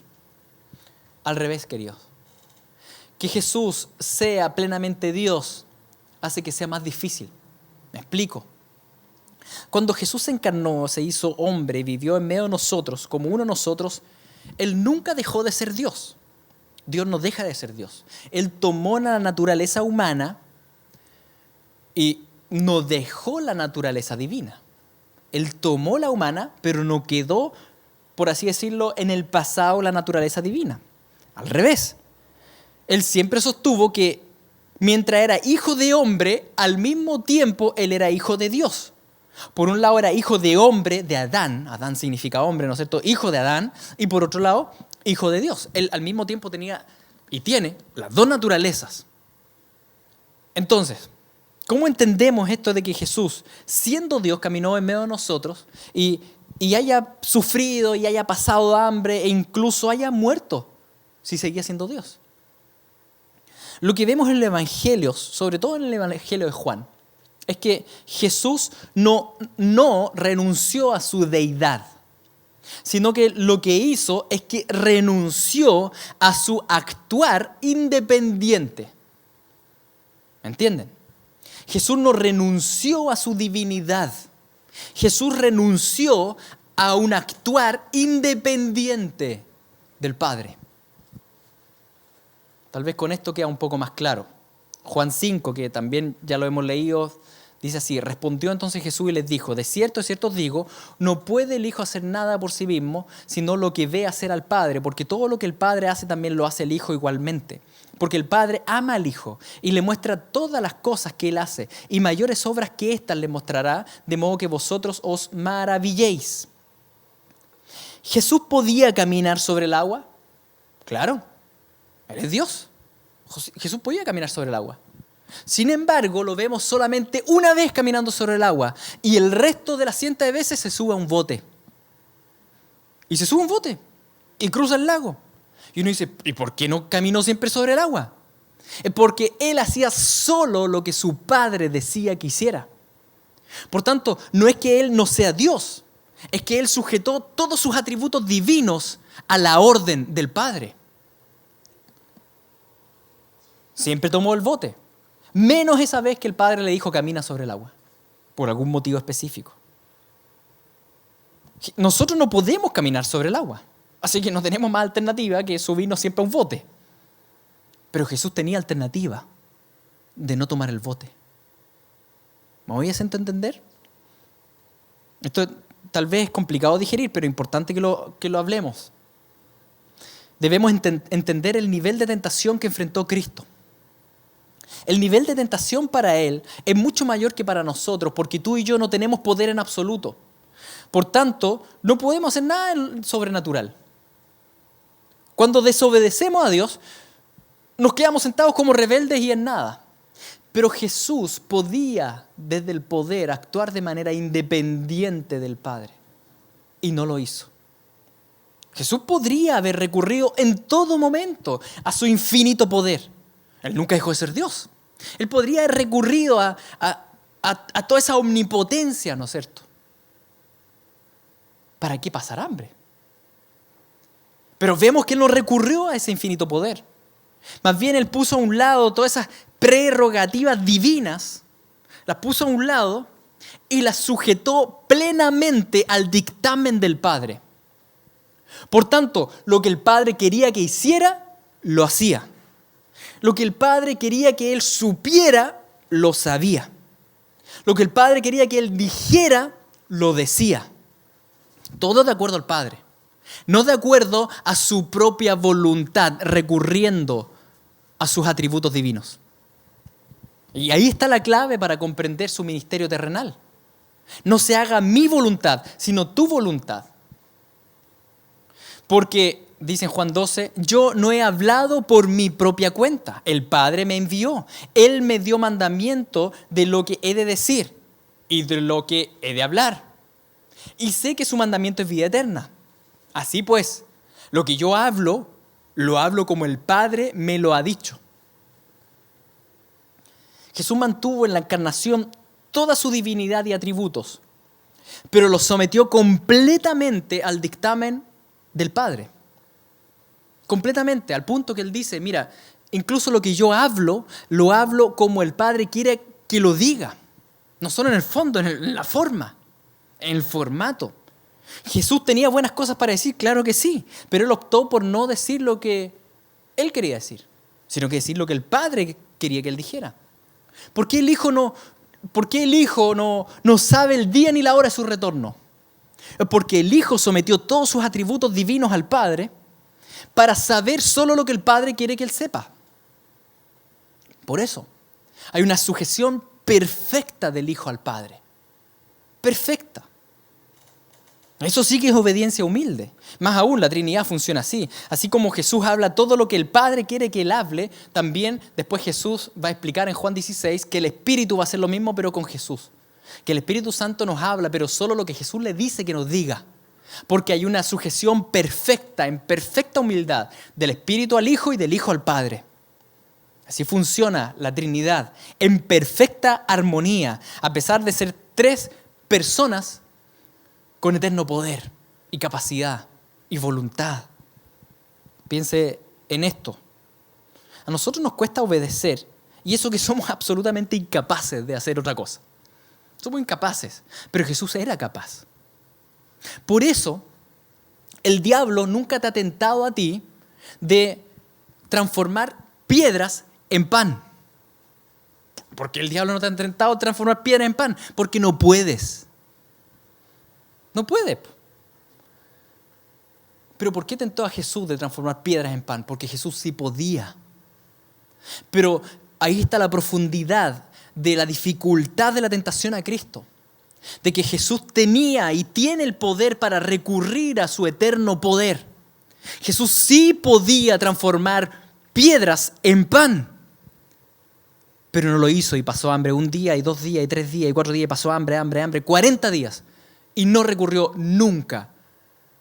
Al revés, queridos. Que Jesús sea plenamente Dios hace que sea más difícil. Me explico. Cuando Jesús se encarnó, se hizo hombre, vivió en medio de nosotros, como uno de nosotros, Él nunca dejó de ser Dios. Dios no deja de ser Dios. Él tomó la naturaleza humana y no dejó la naturaleza divina. Él tomó la humana, pero no quedó, por así decirlo, en el pasado la naturaleza divina. Al revés. Él siempre sostuvo que mientras era hijo de hombre, al mismo tiempo Él era hijo de Dios. Por un lado era hijo de hombre, de Adán. Adán significa hombre, ¿no es cierto? Hijo de Adán. Y por otro lado, hijo de Dios. Él al mismo tiempo tenía y tiene las dos naturalezas. Entonces, ¿cómo entendemos esto de que Jesús, siendo Dios, caminó en medio de nosotros y haya sufrido y haya pasado hambre e incluso haya muerto si seguía siendo Dios? Lo que vemos en el Evangelio, sobre todo en el Evangelio de Juan, es que Jesús no renunció a su deidad, sino que lo que hizo es que renunció a su actuar independiente. ¿Me entienden? Jesús no renunció a su divinidad. Jesús renunció a un actuar independiente del Padre. Tal vez con esto queda un poco más claro. Juan 5, que también ya lo hemos leído, dice así: respondió entonces Jesús y les dijo: de cierto os digo, no puede el Hijo hacer nada por sí mismo, sino lo que ve hacer al Padre, porque todo lo que el Padre hace también lo hace el Hijo igualmente. Porque el Padre ama al Hijo y le muestra todas las cosas que Él hace, y mayores obras que éstas le mostrará, de modo que vosotros os maravilléis. ¿Jesús podía caminar sobre el agua? Claro, Él es Dios. Jesús podía caminar sobre el agua. Sin embargo, lo vemos solamente una vez caminando sobre el agua, y el resto de las cientos de veces se sube a un bote. Y se sube a un bote y cruza el lago. Y uno dice, ¿y por qué no caminó siempre sobre el agua? Es porque Él hacía solo lo que su Padre decía que hiciera. Por tanto, no es que Él no sea Dios, es que Él sujetó todos sus atributos divinos a la orden del Padre. Siempre tomó el bote, menos esa vez que el Padre le dijo camina sobre el agua, por algún motivo específico. Nosotros no podemos caminar sobre el agua. Así que no tenemos más alternativa que subirnos siempre a un bote. Pero Jesús tenía alternativa de no tomar el bote. ¿Me voy a hacer entender? Esto tal vez es complicado de digerir, pero es importante que lo hablemos. Debemos entender el nivel de tentación que enfrentó Cristo. El nivel de tentación para Él es mucho mayor que para nosotros, porque tú y yo no tenemos poder en absoluto. Por tanto, no podemos hacer nada sobrenatural. Cuando desobedecemos a Dios, nos quedamos sentados como rebeldes y en nada. Pero Jesús podía, desde el poder, actuar de manera independiente del Padre. Y no lo hizo. Jesús podría haber recurrido en todo momento a su infinito poder. Él nunca dejó de ser Dios. Él podría haber recurrido a toda esa omnipotencia, ¿no es cierto? ¿Para qué pasar hambre? Pero vemos que Él no recurrió a ese infinito poder. Más bien Él puso a un lado todas esas prerrogativas divinas, las puso a un lado y las sujetó plenamente al dictamen del Padre. Por tanto, lo que el Padre quería que hiciera, lo hacía. Lo que el Padre quería que Él supiera, lo sabía. Lo que el Padre quería que Él dijera, lo decía. Todo de acuerdo al Padre. No de acuerdo a su propia voluntad, recurriendo a sus atributos divinos. Y ahí está la clave para comprender su ministerio terrenal. No se haga mi voluntad, sino tu voluntad. Porque, dice en Juan 12, yo no he hablado por mi propia cuenta. El Padre me envió. Él me dio mandamiento de lo que he de decir y de lo que he de hablar. Y sé que su mandamiento es vida eterna. Así pues, lo que yo hablo, lo hablo como el Padre me lo ha dicho. Jesús mantuvo en la encarnación toda su divinidad y atributos, pero los sometió completamente al dictamen del Padre. Completamente, al punto que Él dice, mira, incluso lo que yo hablo, lo hablo como el Padre quiere que lo diga. No solo en el fondo, en la forma, en el formato. Jesús tenía buenas cosas para decir, claro que sí, pero Él optó por no decir lo que Él quería decir, sino que decir lo que el Padre quería que Él dijera. ¿Por qué el Hijo no sabe el día ni la hora de su retorno? Porque el Hijo sometió todos sus atributos divinos al Padre para saber solo lo que el Padre quiere que Él sepa. Por eso, hay una sujeción perfecta del Hijo al Padre. Perfecta. Eso sí que es obediencia humilde. Más aún, la Trinidad funciona así. Así como Jesús habla todo lo que el Padre quiere que Él hable, también después Jesús va a explicar en Juan 16 que el Espíritu va a hacer lo mismo, pero con Jesús. Que el Espíritu Santo nos habla, pero solo lo que Jesús le dice que nos diga. Porque hay una sujeción perfecta, en perfecta humildad, del Espíritu al Hijo y del Hijo al Padre. Así funciona la Trinidad, en perfecta armonía, a pesar de ser tres personas con eterno poder y capacidad y voluntad. Piense en esto. A nosotros nos cuesta obedecer, y eso que somos absolutamente incapaces de hacer otra cosa. Somos incapaces, pero Jesús era capaz. Por eso, el diablo nunca te ha tentado a ti de transformar piedras en pan. ¿Por qué el diablo no te ha tentado de transformar piedras en pan? Porque no puedes. No puede. Pero ¿por qué tentó a Jesús de transformar piedras en pan? Porque Jesús sí podía. Pero ahí está la profundidad de la dificultad de la tentación a Cristo. De que Jesús tenía y tiene el poder para recurrir a su eterno poder. Jesús sí podía transformar piedras en pan. Pero no lo hizo y pasó hambre 1 día y 2 días y 3 días y 4 días y pasó hambre, 40 días. Y no recurrió nunca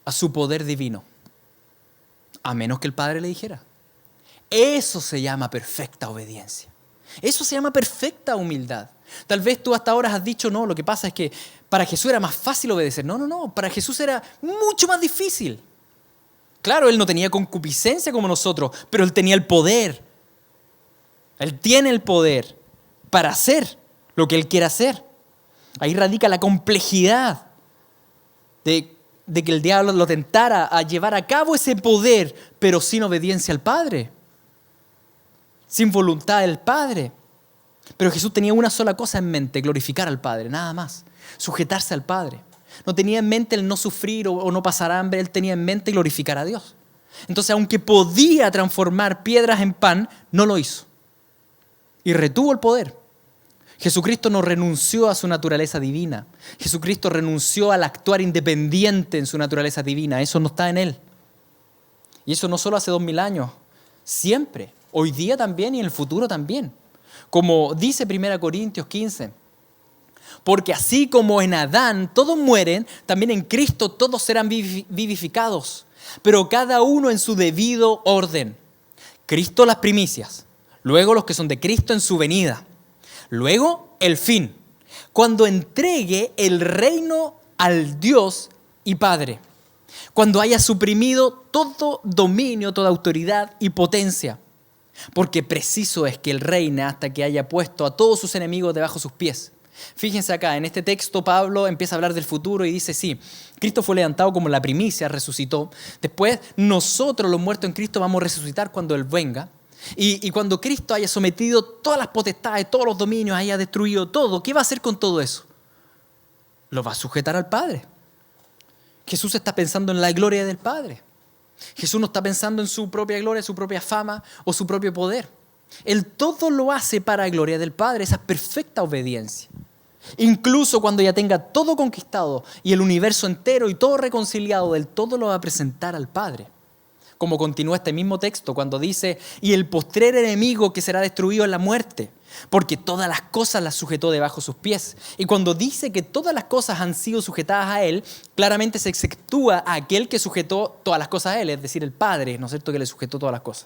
a su poder divino. A menos que el Padre le dijera. Eso se llama perfecta obediencia. Eso se llama perfecta humildad. Tal vez tú hasta ahora has dicho, no, lo que pasa es que para Jesús era más fácil obedecer. No, para Jesús era mucho más difícil. Claro, Él no tenía concupiscencia como nosotros, pero Él tenía el poder. Él tiene el poder para hacer lo que Él quiere hacer. Ahí radica la complejidad de que el diablo lo tentara a llevar a cabo ese poder, pero sin obediencia al Padre, sin voluntad del Padre. Pero Jesús tenía una sola cosa en mente: glorificar al Padre, nada más, sujetarse al Padre. No tenía en mente el no sufrir o no pasar hambre, Él tenía en mente glorificar a Dios. Entonces, aunque podía transformar piedras en pan, no lo hizo. Y retuvo el poder. Jesucristo no renunció a su naturaleza divina. Jesucristo renunció al actuar independiente en su naturaleza divina. Eso no está en Él. Y eso no solo hace 2000 años, siempre, hoy día también y en el futuro también. Como dice 1 Corintios 15, porque así como en Adán todos mueren, también en Cristo todos serán vivificados, pero cada uno en su debido orden. Cristo las primicias, luego los que son de Cristo en su venida, luego el fin, cuando entregue el reino al Dios y Padre, cuando haya suprimido todo dominio, toda autoridad y potencia, porque preciso es que Él reine hasta que haya puesto a todos sus enemigos debajo de sus pies. Fíjense acá, en este texto Pablo empieza a hablar del futuro y dice, sí, Cristo fue levantado como la primicia, resucitó. Después nosotros los muertos en Cristo vamos a resucitar cuando Él venga. Y cuando Cristo haya sometido todas las potestades, todos los dominios, haya destruido todo, ¿qué va a hacer con todo eso? Lo va a sujetar al Padre. Jesús está pensando en la gloria del Padre. Jesús no está pensando en su propia gloria, su propia fama o su propio poder. Él todo lo hace para la gloria del Padre, esa perfecta obediencia. Incluso cuando ya tenga todo conquistado y el universo entero y todo reconciliado, Él todo lo va a presentar al Padre. Como continúa este mismo texto cuando dice, y el postrer enemigo que será destruido es la muerte, porque todas las cosas las sujetó debajo de sus pies. Y cuando dice que todas las cosas han sido sujetadas a Él, claramente se exceptúa a aquel que sujetó todas las cosas a Él, es decir, el Padre, ¿no es cierto?, que le sujetó todas las cosas.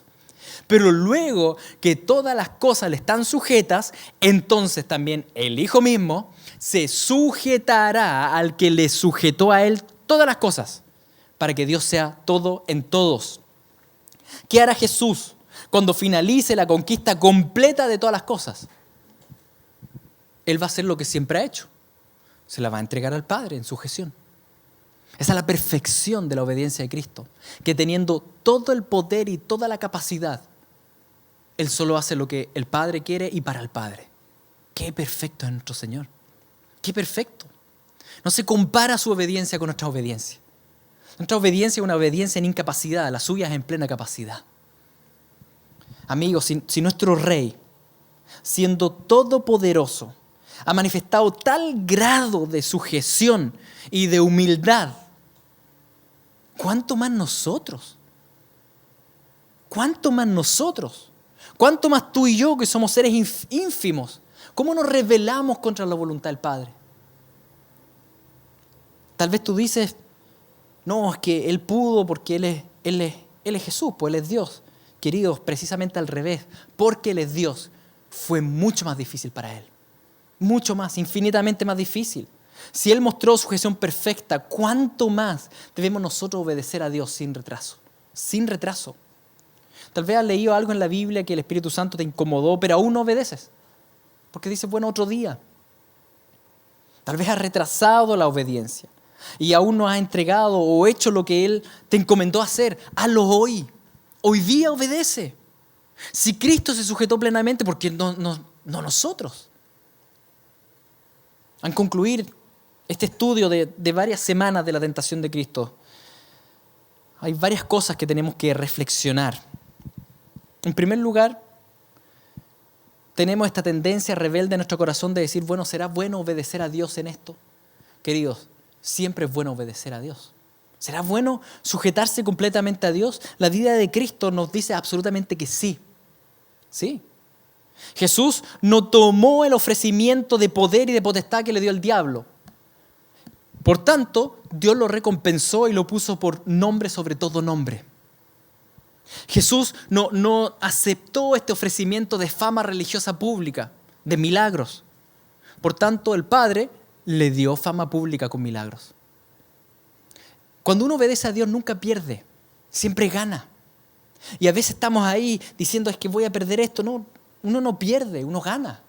Pero luego que todas las cosas le están sujetas, entonces también el Hijo mismo se sujetará al que le sujetó a Él todas las cosas, para que Dios sea todo en todos. ¿Qué hará Jesús cuando finalice la conquista completa de todas las cosas? Él va a hacer lo que siempre ha hecho. Se la va a entregar al Padre en sujeción. Esa es la perfección de la obediencia de Cristo, que teniendo todo el poder y toda la capacidad, Él solo hace lo que el Padre quiere y para el Padre. ¡Qué perfecto es nuestro Señor! ¡Qué perfecto! No se compara su obediencia con nuestra obediencia. Nuestra obediencia es una obediencia en incapacidad, la suya es en plena capacidad. Amigos, si nuestro Rey, siendo todopoderoso, ha manifestado tal grado de sujeción y de humildad, ¿cuánto más nosotros? ¿Cuánto más nosotros? ¿Cuánto más tú y yo, que somos seres ínfimos? ¿Cómo nos rebelamos contra la voluntad del Padre? Tal vez tú dices, no, es que Él pudo porque Él es Jesús, pues Él es Dios. Queridos, precisamente al revés, porque Él es Dios, fue mucho más difícil para Él. Mucho más, infinitamente más difícil. Si Él mostró sujeción perfecta, ¿cuánto más debemos nosotros obedecer a Dios sin retraso? Sin retraso. Tal vez has leído algo en la Biblia que el Espíritu Santo te incomodó, pero aún no obedeces. Porque dices, bueno, otro día. Tal vez has retrasado la obediencia y aún no has entregado o hecho lo que Él te encomendó hacer. Hazlo hoy. Hoy día obedece. Si Cristo se sujetó plenamente, ¿por qué no nosotros? Al concluir este estudio de varias semanas de la tentación de Cristo, hay varias cosas que tenemos que reflexionar. En primer lugar, tenemos esta tendencia rebelde en nuestro corazón de decir, bueno, ¿será bueno obedecer a Dios en esto? Queridos, siempre es bueno obedecer a Dios. ¿Será bueno sujetarse completamente a Dios? La vida de Cristo nos dice absolutamente que sí. Sí. Jesús no tomó el ofrecimiento de poder y de potestad que le dio el diablo. Por tanto, Dios lo recompensó y lo puso por nombre sobre todo nombre. Jesús no aceptó este ofrecimiento de fama religiosa pública, de milagros. Por tanto, el Padre le dio fama pública con milagros. Cuando uno obedece a Dios nunca pierde, siempre gana. Y a veces estamos ahí diciendo, es que voy a perder esto. No, uno no pierde, uno gana.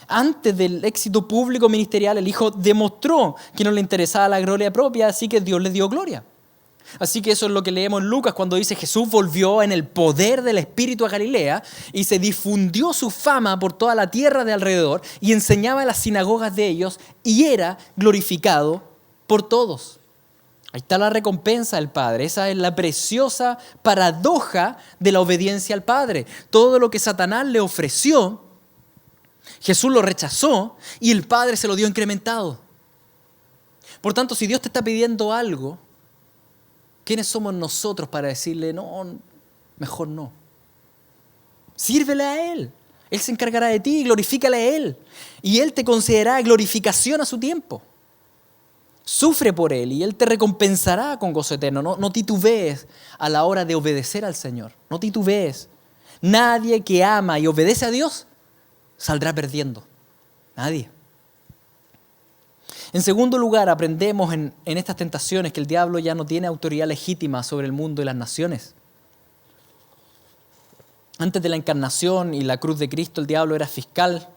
Antes del éxito público ministerial, el Hijo demostró que no le interesaba la gloria propia, así que Dios le dio gloria. Así que eso es lo que leemos en Lucas cuando dice Jesús volvió en el poder del Espíritu a Galilea y se difundió su fama por toda la tierra de alrededor y enseñaba en las sinagogas de ellos y era glorificado por todos. Ahí está la recompensa del Padre. Esa es la preciosa paradoja de la obediencia al Padre. Todo lo que Satanás le ofreció, Jesús lo rechazó y el Padre se lo dio incrementado. Por tanto, si Dios te está pidiendo algo, ¿quiénes somos nosotros para decirle, no, mejor no? Sírvele a Él. Él se encargará de ti, glorifícale a Él. Y Él te concederá glorificación a su tiempo. Sufre por Él y Él te recompensará con gozo eterno. No titubees a la hora de obedecer al Señor. No titubees. Nadie que ama y obedece a Dios saldrá perdiendo. Nadie. En segundo lugar, aprendemos en estas tentaciones que el diablo ya no tiene autoridad legítima sobre el mundo y las naciones. Antes de la encarnación y la cruz de Cristo, el diablo era fiscal,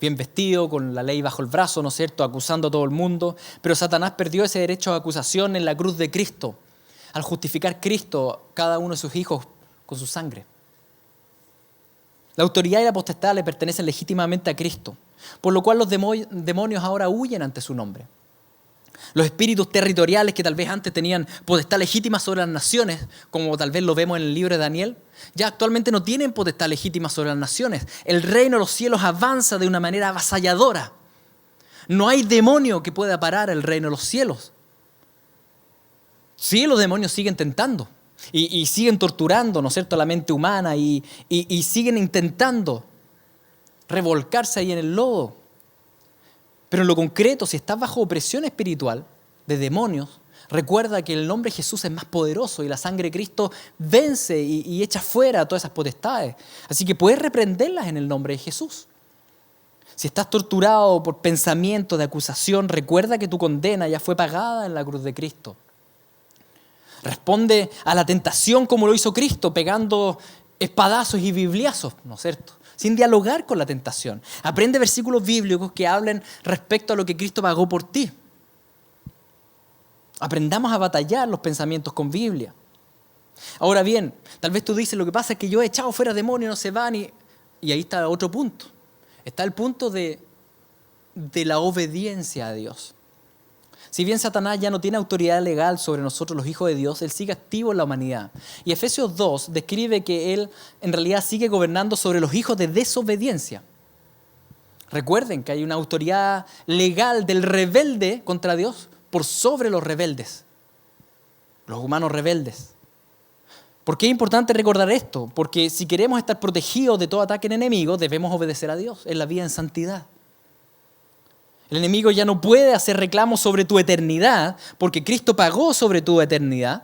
bien vestido, con la ley bajo el brazo, ¿no es cierto?, acusando a todo el mundo. Pero Satanás perdió ese derecho de acusación en la cruz de Cristo, al justificar Cristo cada uno de sus hijos con su sangre. La autoridad y la potestad le pertenecen legítimamente a Cristo, por lo cual los demonios ahora huyen ante su nombre. Los espíritus territoriales que tal vez antes tenían potestad legítima sobre las naciones, como tal vez lo vemos en el libro de Daniel, ya actualmente no tienen potestad legítima sobre las naciones. El reino de los cielos avanza de una manera avasalladora. No hay demonio que pueda parar el reino de los cielos. Sí, los demonios siguen tentando y siguen torturando, ¿no es cierto?, la mente humana y siguen intentando revolcarse ahí en el lodo. Pero en lo concreto, si estás bajo opresión espiritual de demonios, recuerda que el nombre de Jesús es más poderoso y la sangre de Cristo vence y echa fuera todas esas potestades. Así que puedes reprenderlas en el nombre de Jesús. Si estás torturado por pensamientos de acusación, recuerda que tu condena ya fue pagada en la cruz de Cristo. Responde a la tentación como lo hizo Cristo, pegando espadazos y bibliazos, ¿no es cierto?, sin dialogar con la tentación. Aprende versículos bíblicos que hablen respecto a lo que Cristo pagó por ti. Aprendamos a batallar los pensamientos con Biblia. Ahora bien, tal vez tú dices, lo que pasa es que yo he echado fuera demonios, no se van, y ahí está otro punto. Está el punto de la obediencia a Dios. Si bien Satanás ya no tiene autoridad legal sobre nosotros los hijos de Dios, él sigue activo en la humanidad. Y Efesios 2 describe que él en realidad sigue gobernando sobre los hijos de desobediencia. Recuerden que hay una autoridad legal del rebelde contra Dios por sobre los rebeldes, los humanos rebeldes. ¿Por qué es importante recordar esto? Porque si queremos estar protegidos de todo ataque enemigo, debemos obedecer a Dios en la vida en santidad. El enemigo ya no puede hacer reclamos sobre tu eternidad, porque Cristo pagó sobre tu eternidad.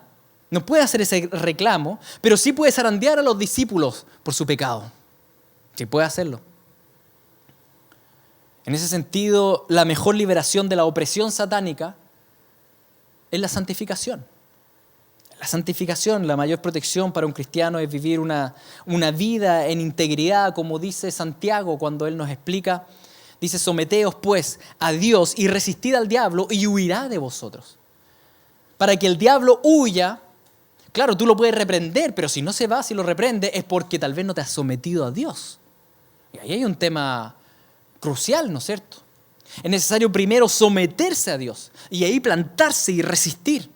No puede hacer ese reclamo, pero sí puede zarandear a los discípulos por su pecado. Sí puede hacerlo. En ese sentido, la mejor liberación de la opresión satánica es la santificación. La santificación, la mayor protección para un cristiano es vivir una vida en integridad, como dice Santiago cuando él nos explica. Dice, someteos pues a Dios y resistid al diablo y huirá de vosotros. Para que el diablo huya, claro, tú lo puedes reprender, pero si no se va, si lo reprende, es porque tal vez no te has sometido a Dios. Y ahí hay un tema crucial, ¿no es cierto? Es necesario primero someterse a Dios y ahí plantarse y resistir,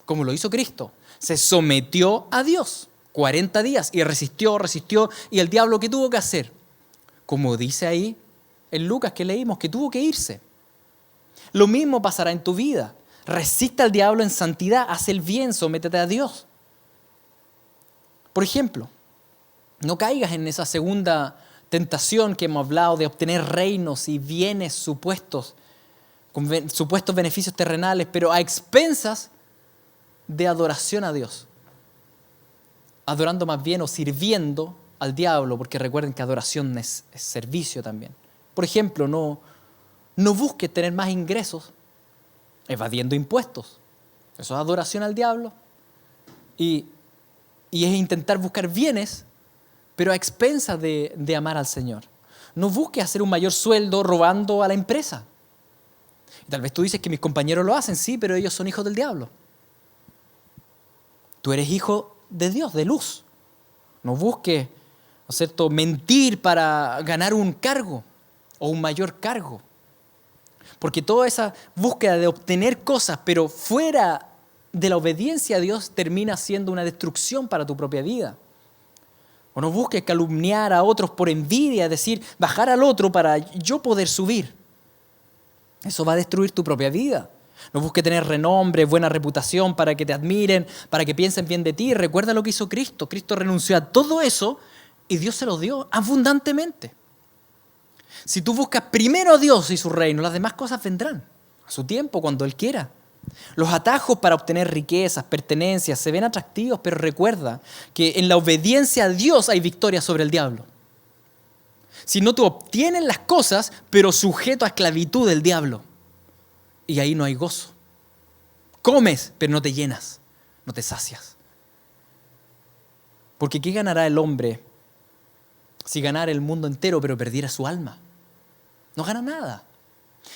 como lo hizo Cristo. Se sometió a Dios 40 días y resistió, y el diablo, ¿qué tuvo que hacer? como dice ahí en Lucas que leímos, que tuvo que irse. Lo mismo pasará en tu vida. Resiste al diablo en santidad, haz el bien, sométete a Dios. Por ejemplo, no caigas en esa segunda tentación que hemos hablado de obtener reinos y bienes supuestos, con supuestos beneficios terrenales, pero a expensas de adoración a Dios. Adorando más bien o sirviendo al diablo, porque recuerden que adoración es servicio también. Por ejemplo, no busques tener más ingresos evadiendo impuestos. Eso es adoración al diablo. Y es intentar buscar bienes, pero a expensas de amar al Señor. No busques hacer un mayor sueldo robando a la empresa. Y tal vez tú dices que mis compañeros lo hacen, sí, pero ellos son hijos del diablo. Tú eres hijo de Dios, de luz. No busques, ¿no es cierto?, mentir para ganar un cargo o un mayor cargo. Porque toda esa búsqueda de obtener cosas, pero fuera de la obediencia a Dios, termina siendo una destrucción para tu propia vida. O no busques calumniar a otros por envidia, es decir, bajar al otro para yo poder subir. Eso va a destruir tu propia vida. No busques tener renombre, buena reputación para que te admiren, para que piensen bien de ti. Recuerda lo que hizo Cristo. Cristo renunció a todo eso y Dios se lo dio abundantemente. Si tú buscas primero a Dios y su reino, las demás cosas vendrán a su tiempo, cuando Él quiera. Los atajos para obtener riquezas, pertenencias, se ven atractivos, pero recuerda que en la obediencia a Dios hay victoria sobre el diablo. Si no, tú obtienes las cosas, pero sujeto a esclavitud del diablo. Y ahí no hay gozo. Comes, pero no te llenas, no te sacias. Porque ¿qué ganará el hombre si ganara el mundo entero pero perdiera su alma? No gana nada.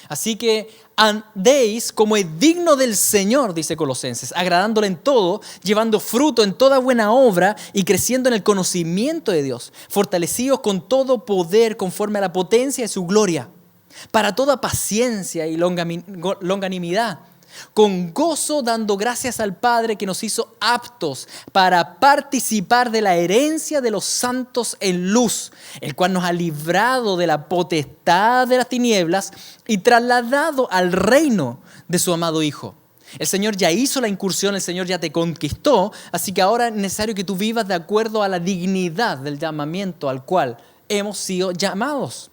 Así que andéis como es digno del Señor, dice Colosenses, agradándole en todo, llevando fruto en toda buena obra y creciendo en el conocimiento de Dios, fortalecidos con todo poder conforme a la potencia de su gloria, para toda paciencia y longanimidad, con gozo dando gracias al Padre que nos hizo aptos para participar de la herencia de los santos en luz, el cual nos ha librado de la potestad de las tinieblas y trasladado al reino de su amado Hijo. El Señor ya hizo la incursión, el Señor ya te conquistó, así que ahora es necesario que tú vivas de acuerdo a la dignidad del llamamiento al cual hemos sido llamados.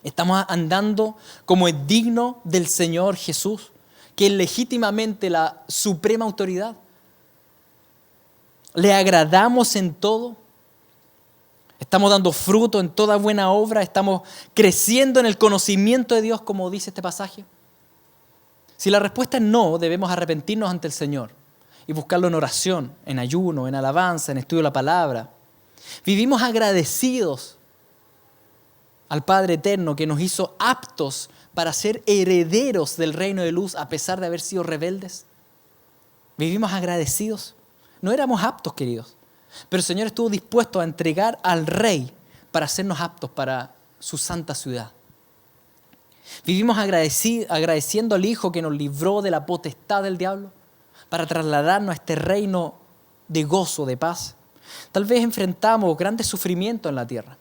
Estamos andando como es digno del Señor Jesús, que es legítimamente la suprema autoridad. Le agradamos en todo. Estamos dando fruto en toda buena obra. Estamos creciendo en el conocimiento de Dios, como dice este pasaje. Si la respuesta es no, debemos arrepentirnos ante el Señor y buscarlo en oración, en ayuno, en alabanza, en estudio de la palabra. Vivimos agradecidos al Padre Eterno que nos hizo aptos para ser herederos del reino de luz a pesar de haber sido rebeldes. Vivimos agradecidos. No éramos aptos, queridos, pero el Señor estuvo dispuesto a entregar al Rey para hacernos aptos para su santa ciudad. Vivimos agradeciendo al Hijo que nos libró de la potestad del diablo para trasladarnos a este reino de gozo, de paz. Tal vez enfrentamos grandes sufrimientos en la tierra,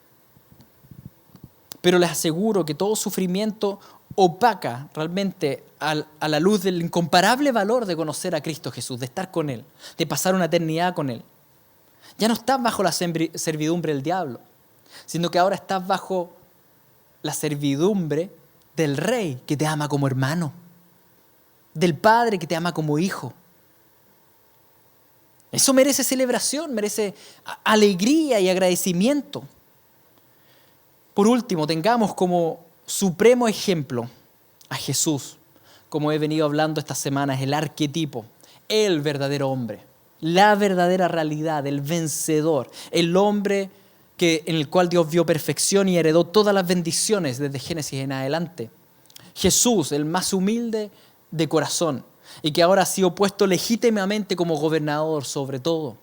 pero les aseguro que todo sufrimiento opaca realmente a la luz del incomparable valor de conocer a Cristo Jesús, de estar con Él, de pasar una eternidad con Él. Ya no estás bajo la servidumbre del diablo, sino que ahora estás bajo la servidumbre del Rey que te ama como hermano, del Padre que te ama como hijo. Eso merece celebración, merece alegría y agradecimiento. Por último, tengamos como supremo ejemplo a Jesús, como he venido hablando estas semanas, el arquetipo, el verdadero hombre, la verdadera realidad, el vencedor, el hombre en el cual Dios vio perfección y heredó todas las bendiciones desde Génesis en adelante. Jesús, el más humilde de corazón y que ahora ha sido puesto legítimamente como gobernador sobre todo.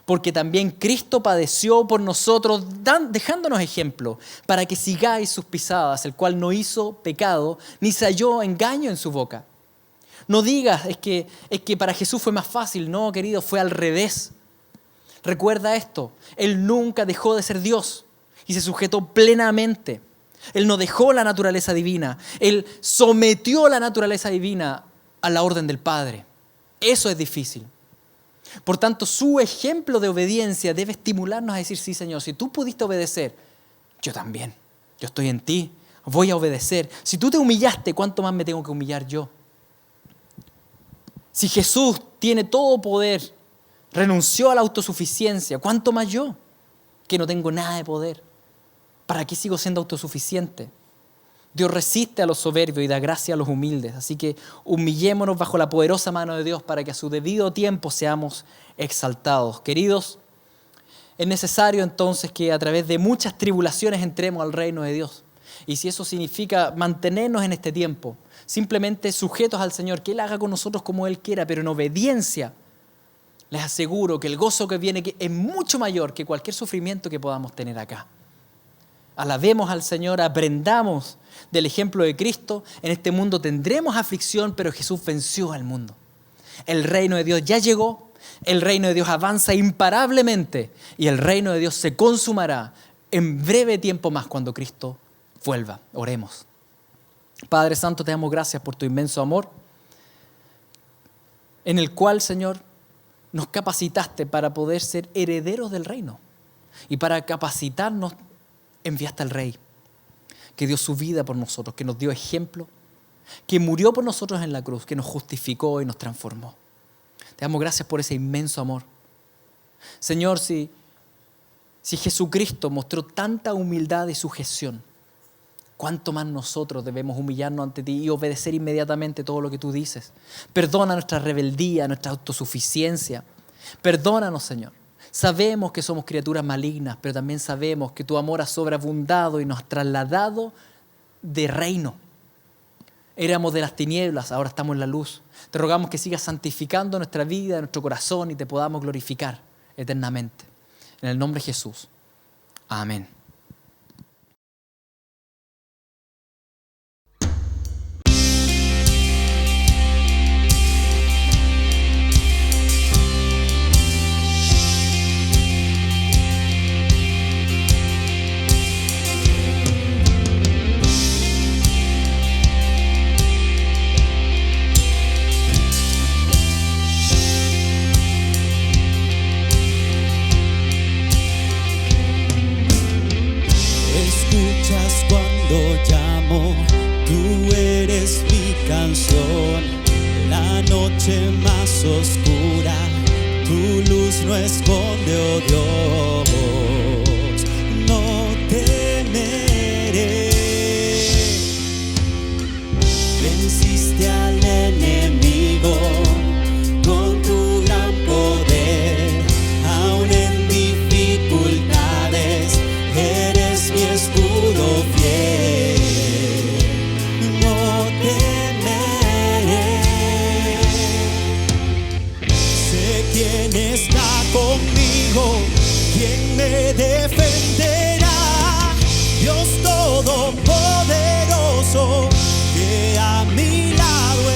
Porque también Cristo padeció por nosotros, dejándonos ejemplo, para que sigáis sus pisadas, el cual no hizo pecado, ni se halló engaño en su boca. No digas, es que para Jesús fue más fácil. No, querido, fue al revés. Recuerda esto, Él nunca dejó de ser Dios. y se sujetó plenamente. Él no dejó la naturaleza divina. Él sometió la naturaleza divina a la orden del Padre. Eso es difícil. Por tanto, su ejemplo de obediencia debe estimularnos a decir, sí, Señor, si tú pudiste obedecer, yo también. Yo estoy en ti, voy a obedecer. Si tú te humillaste, ¿cuánto más me tengo que humillar yo? Si Jesús tiene todo poder, renunció a la autosuficiencia, ¿cuánto más yo? Que no tengo nada de poder. ¿Para qué sigo siendo autosuficiente? Dios resiste a los soberbios y da gracia a los humildes. Así que humillémonos bajo la poderosa mano de Dios para que a su debido tiempo seamos exaltados. Queridos, es necesario entonces que a través de muchas tribulaciones entremos al reino de Dios. Y si eso significa mantenernos en este tiempo, simplemente sujetos al Señor, que Él haga con nosotros como Él quiera, pero en obediencia, les aseguro que el gozo que viene es mucho mayor que cualquier sufrimiento que podamos tener acá. Alabemos al Señor, aprendamos del ejemplo de Cristo. En este mundo tendremos aflicción, pero Jesús venció al mundo. El reino de Dios ya llegó, el reino de Dios avanza imparablemente y el reino de Dios se consumará en breve tiempo más cuando Cristo vuelva. Oremos. Padre Santo, te damos gracias por tu inmenso amor, en el cual, Señor, nos capacitaste para poder ser herederos del reino. Y para capacitarnos, enviaste al Rey, que dio su vida por nosotros, que nos dio ejemplo, que murió por nosotros en la cruz, que nos justificó y nos transformó. Te damos gracias por ese inmenso amor. Señor, si Jesucristo mostró tanta humildad y sujeción, ¿cuánto más nosotros debemos humillarnos ante ti y obedecer inmediatamente todo lo que tú dices? Perdona nuestra rebeldía, nuestra autosuficiencia. Perdónanos, Señor. Sabemos que somos criaturas malignas, pero también sabemos que tu amor ha sobreabundado y nos ha trasladado de reino. Éramos de las tinieblas, ahora estamos en la luz. Te rogamos que sigas santificando nuestra vida, nuestro corazón y te podamos glorificar eternamente. En el nombre de Jesús. Amén. La noche más oscura, tu luz no esconde, oh Dios, no temeré. Venciste al enemigo con tu gran poder, aún en dificultades, eres mi escudo fiel. No ¿quién está conmigo? ¿Quién me defenderá? Dios Todopoderoso, que a mi lado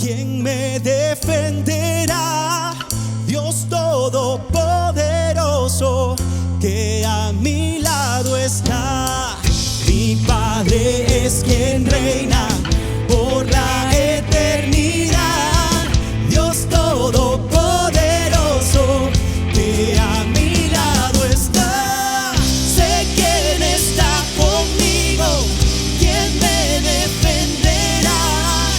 ¿quién me defenderá? Dios todopoderoso, que a mi lado está. Mi Padre es quien reina por la eternidad. Dios todopoderoso, que a mi lado está. Sé quién está conmigo, quién me defenderá.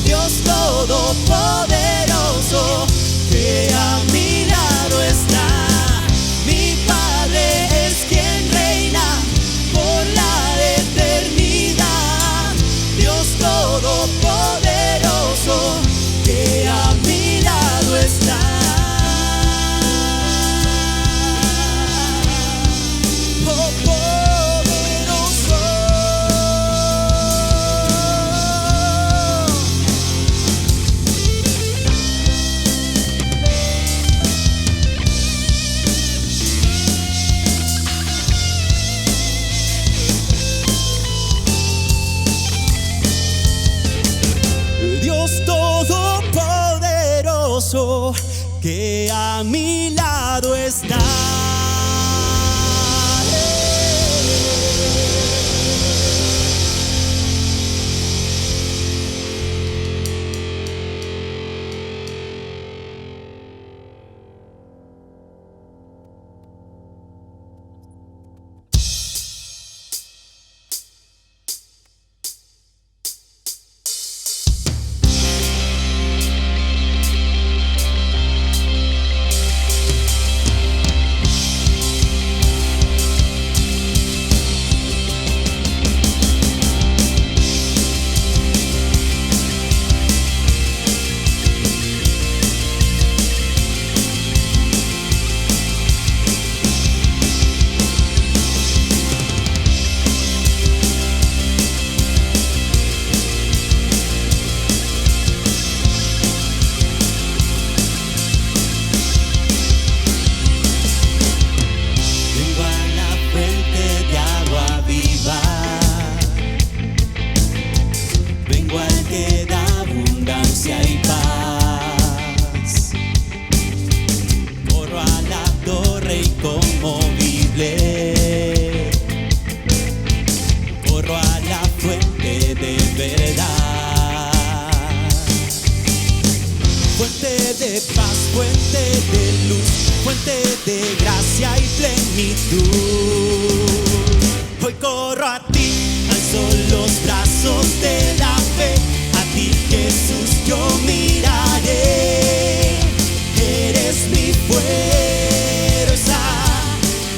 Dios todopoderoso, que a mi lado está. Mi Padre es quien reina por la eternidad. Dios todopoderoso, que a mi lado está. Oh, poderoso. Dios todopoderoso, que a mi lado está. Fuente de paz, fuente de luz, fuente de gracia y plenitud. Hoy corro a ti, alzo los brazos de la fe. A ti, Jesús, yo miraré. Eres mi fuerza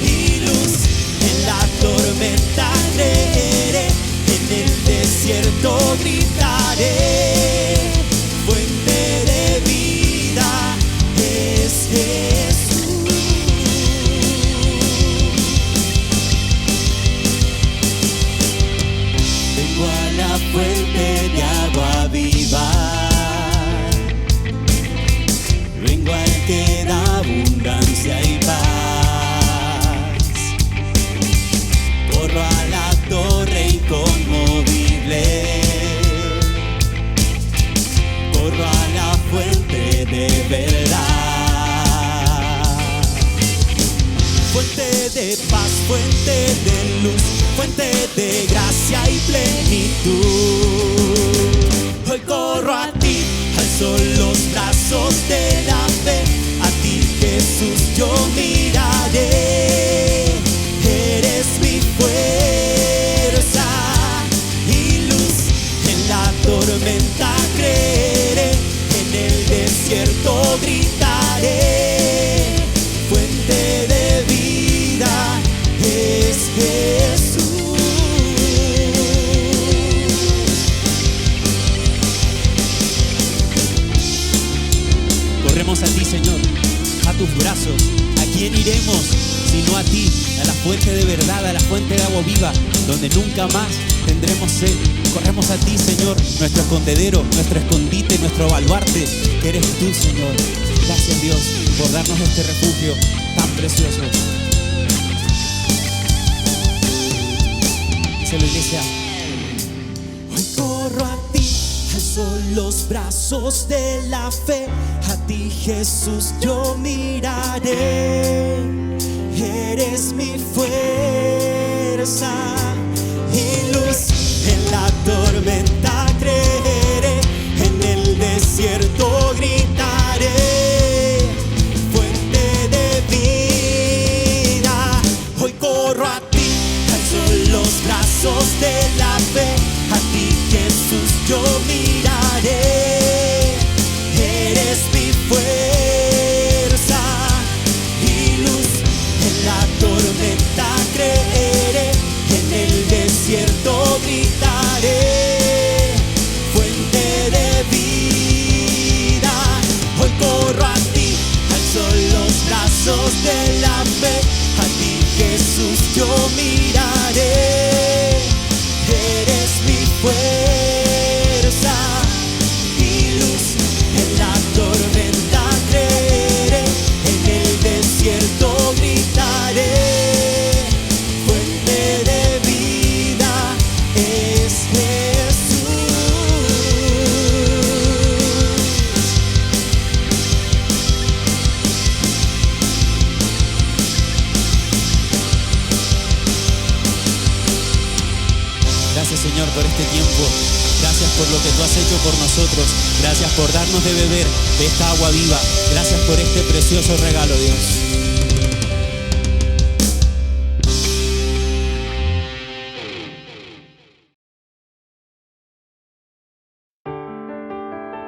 y luz. En la tormenta creeré, en el desierto gritaré. Fuente de vida es Jesús. Vengo a la fuente de agua viva. Vengo al que da abundancia y paz. Corro a la torre inconmovible. Corro a la fuente de verdad. Fuente de paz, fuente de luz, fuente de gracia y plenitud. Hoy corro a ti, alzo los brazos de la fe. A ti, Jesús, yo miraré. Eres mi fuerza y luz. En la tormenta creeré, en el desierto gritaré. Fuente de vida es Jesús. Corremos a ti, Señor, a tus brazos. ¿A quién iremos sino a ti? A la fuente de verdad, a la fuente de agua viva, donde nunca más tendremos sed. Corremos a ti, Señor, nuestro escondedero, nuestro escondite, nuestro baluarte, que eres tú, Señor. Gracias, Dios, por darnos este refugio tan precioso. Dice la iglesia. Hoy corro a ti, alzo los brazos de la fe, a ti Jesús yo miraré. Eres mi fuerza y luz, en la tormenta creeré, en el desierto gritaré, fuente de vida. Hoy corro a ti, alzo los brazos de la fe, a ti Jesús yo miraré. Eres mi fuerza y luz, en la tormenta creeré, en el desierto gritaré, fuente de vida. Hoy corro a ti, alzo los brazos de la fe, a ti Jesús yo miraré. Eres mi fuerza y luz, en la tormenta creeré, en el desierto gritaré, fuente de vida es Jesús. Gracias, Señor, por este tiempo. Gracias por lo que tú has hecho por nosotros. Gracias por darnos de beber de esta agua viva. Gracias por este precioso regalo, Dios.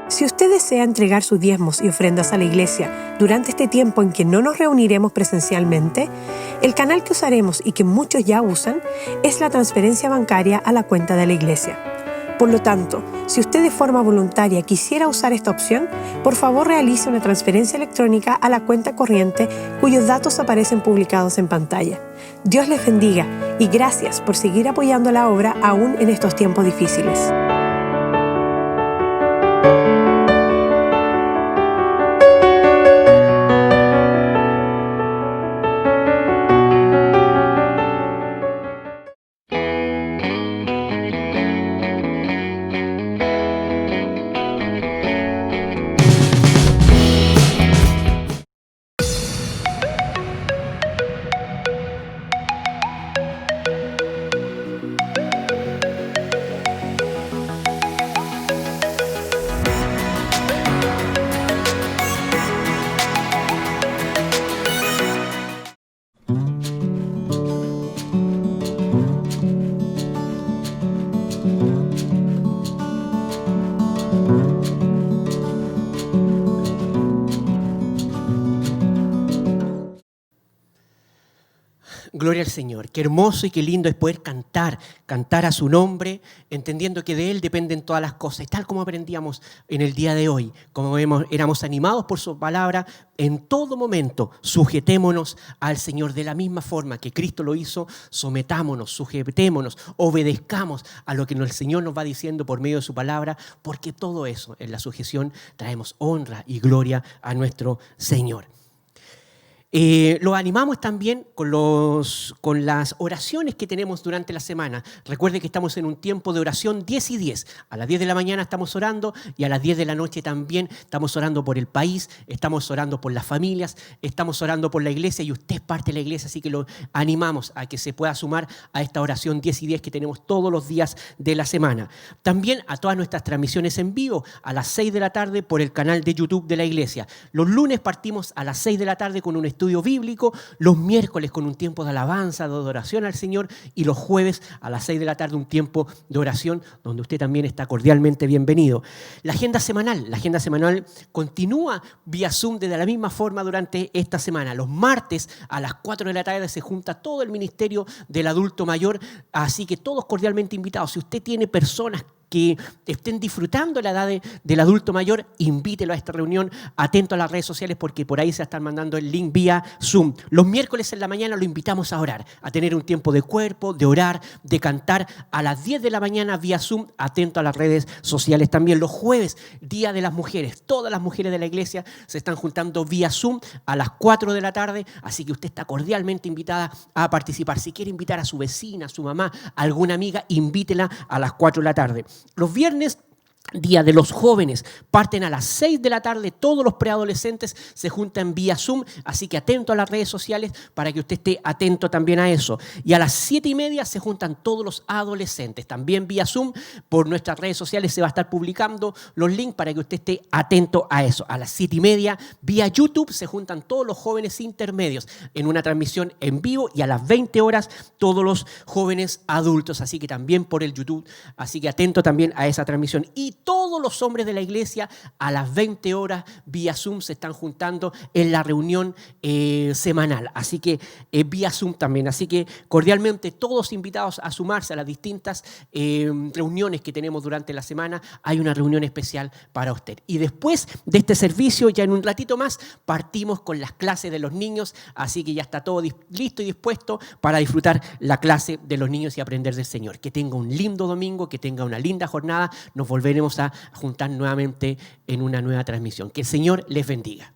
Si usted desea entregar sus diezmos y ofrendas a la iglesia durante este tiempo en que no nos reuniremos presencialmente, el canal que usaremos y que muchos ya usan es la transferencia bancaria a la cuenta de la iglesia. Por lo tanto, si usted de forma voluntaria quisiera usar esta opción, por favor realice una transferencia electrónica a la cuenta corriente cuyos datos aparecen publicados en pantalla. Dios les bendiga y gracias por seguir apoyando la obra aún en estos tiempos difíciles. Gloria al Señor. Qué hermoso y qué lindo es poder cantar a su nombre, entendiendo que de Él dependen todas las cosas. Y tal como aprendíamos en el día de hoy, como éramos animados por su palabra, en todo momento sujetémonos al Señor de la misma forma que Cristo lo hizo. Sometámonos, sujetémonos, obedezcamos a lo que el Señor nos va diciendo por medio de su palabra, porque todo eso, en la sujeción, traemos honra y gloria a nuestro Señor. Los animamos también con las oraciones que tenemos durante la semana. Recuerde que estamos en un tiempo de oración 10 y 10. A las 10 de la mañana estamos orando y a las 10 de la noche también estamos orando por el país, estamos orando por las familias, estamos orando por la iglesia y usted es parte de la iglesia, así que lo animamos a que se pueda sumar a esta oración 10 y 10 que tenemos todos los días de la semana. También a todas nuestras transmisiones en vivo a las 6 de la tarde por el canal de YouTube de la iglesia. Los lunes partimos a las 6 de la tarde con un estudio bíblico, los miércoles con un tiempo de alabanza, de adoración al Señor y los jueves a las 6 de la tarde un tiempo de oración donde usted también está cordialmente bienvenido. La agenda semanal continúa vía Zoom de la misma forma durante esta semana. Los martes a las 4 de la tarde se junta todo el ministerio del adulto mayor, así que todos cordialmente invitados. Si usted tiene personas que estén disfrutando la edad del adulto mayor, invítelo a esta reunión, atento a las redes sociales porque por ahí se están mandando el link vía Zoom. Los miércoles en la mañana lo invitamos a orar, a tener un tiempo de cuerpo, de orar, de cantar a las 10 de la mañana vía Zoom, atento a las redes sociales también. Los jueves, Día de las Mujeres, todas las mujeres de la iglesia se están juntando vía Zoom a las 4 de la tarde, así que usted está cordialmente invitada a participar. Si quiere invitar a su vecina, a su mamá, a alguna amiga, invítela a las 4 de la tarde. Los viernes Día de los jóvenes, parten a las 6 de la tarde, todos los preadolescentes se juntan vía Zoom, así que atento a las redes sociales para que usted esté atento también a eso. Y a las 7:30 se juntan todos los adolescentes, también vía Zoom, por nuestras redes sociales se va a estar publicando los links para que usted esté atento a eso. A las 7:30 vía YouTube se juntan todos los jóvenes intermedios en una transmisión en vivo y a las 20 horas todos los jóvenes adultos, así que también por el YouTube, así que atento también a esa transmisión. Y todos los hombres de la iglesia a las 20 horas vía Zoom se están juntando en la reunión semanal. Así que vía Zoom también. Así que cordialmente todos invitados a sumarse a las distintas reuniones que tenemos durante la semana. Hay una reunión especial para usted. Y después de este servicio, ya en un ratito más, partimos con las clases de los niños. Así que ya está todo listo y dispuesto para disfrutar la clase de los niños y aprender del Señor. Que tenga un lindo domingo, que tenga una linda jornada. Nos volveremos a juntar nuevamente en una nueva transmisión. Que el Señor les bendiga.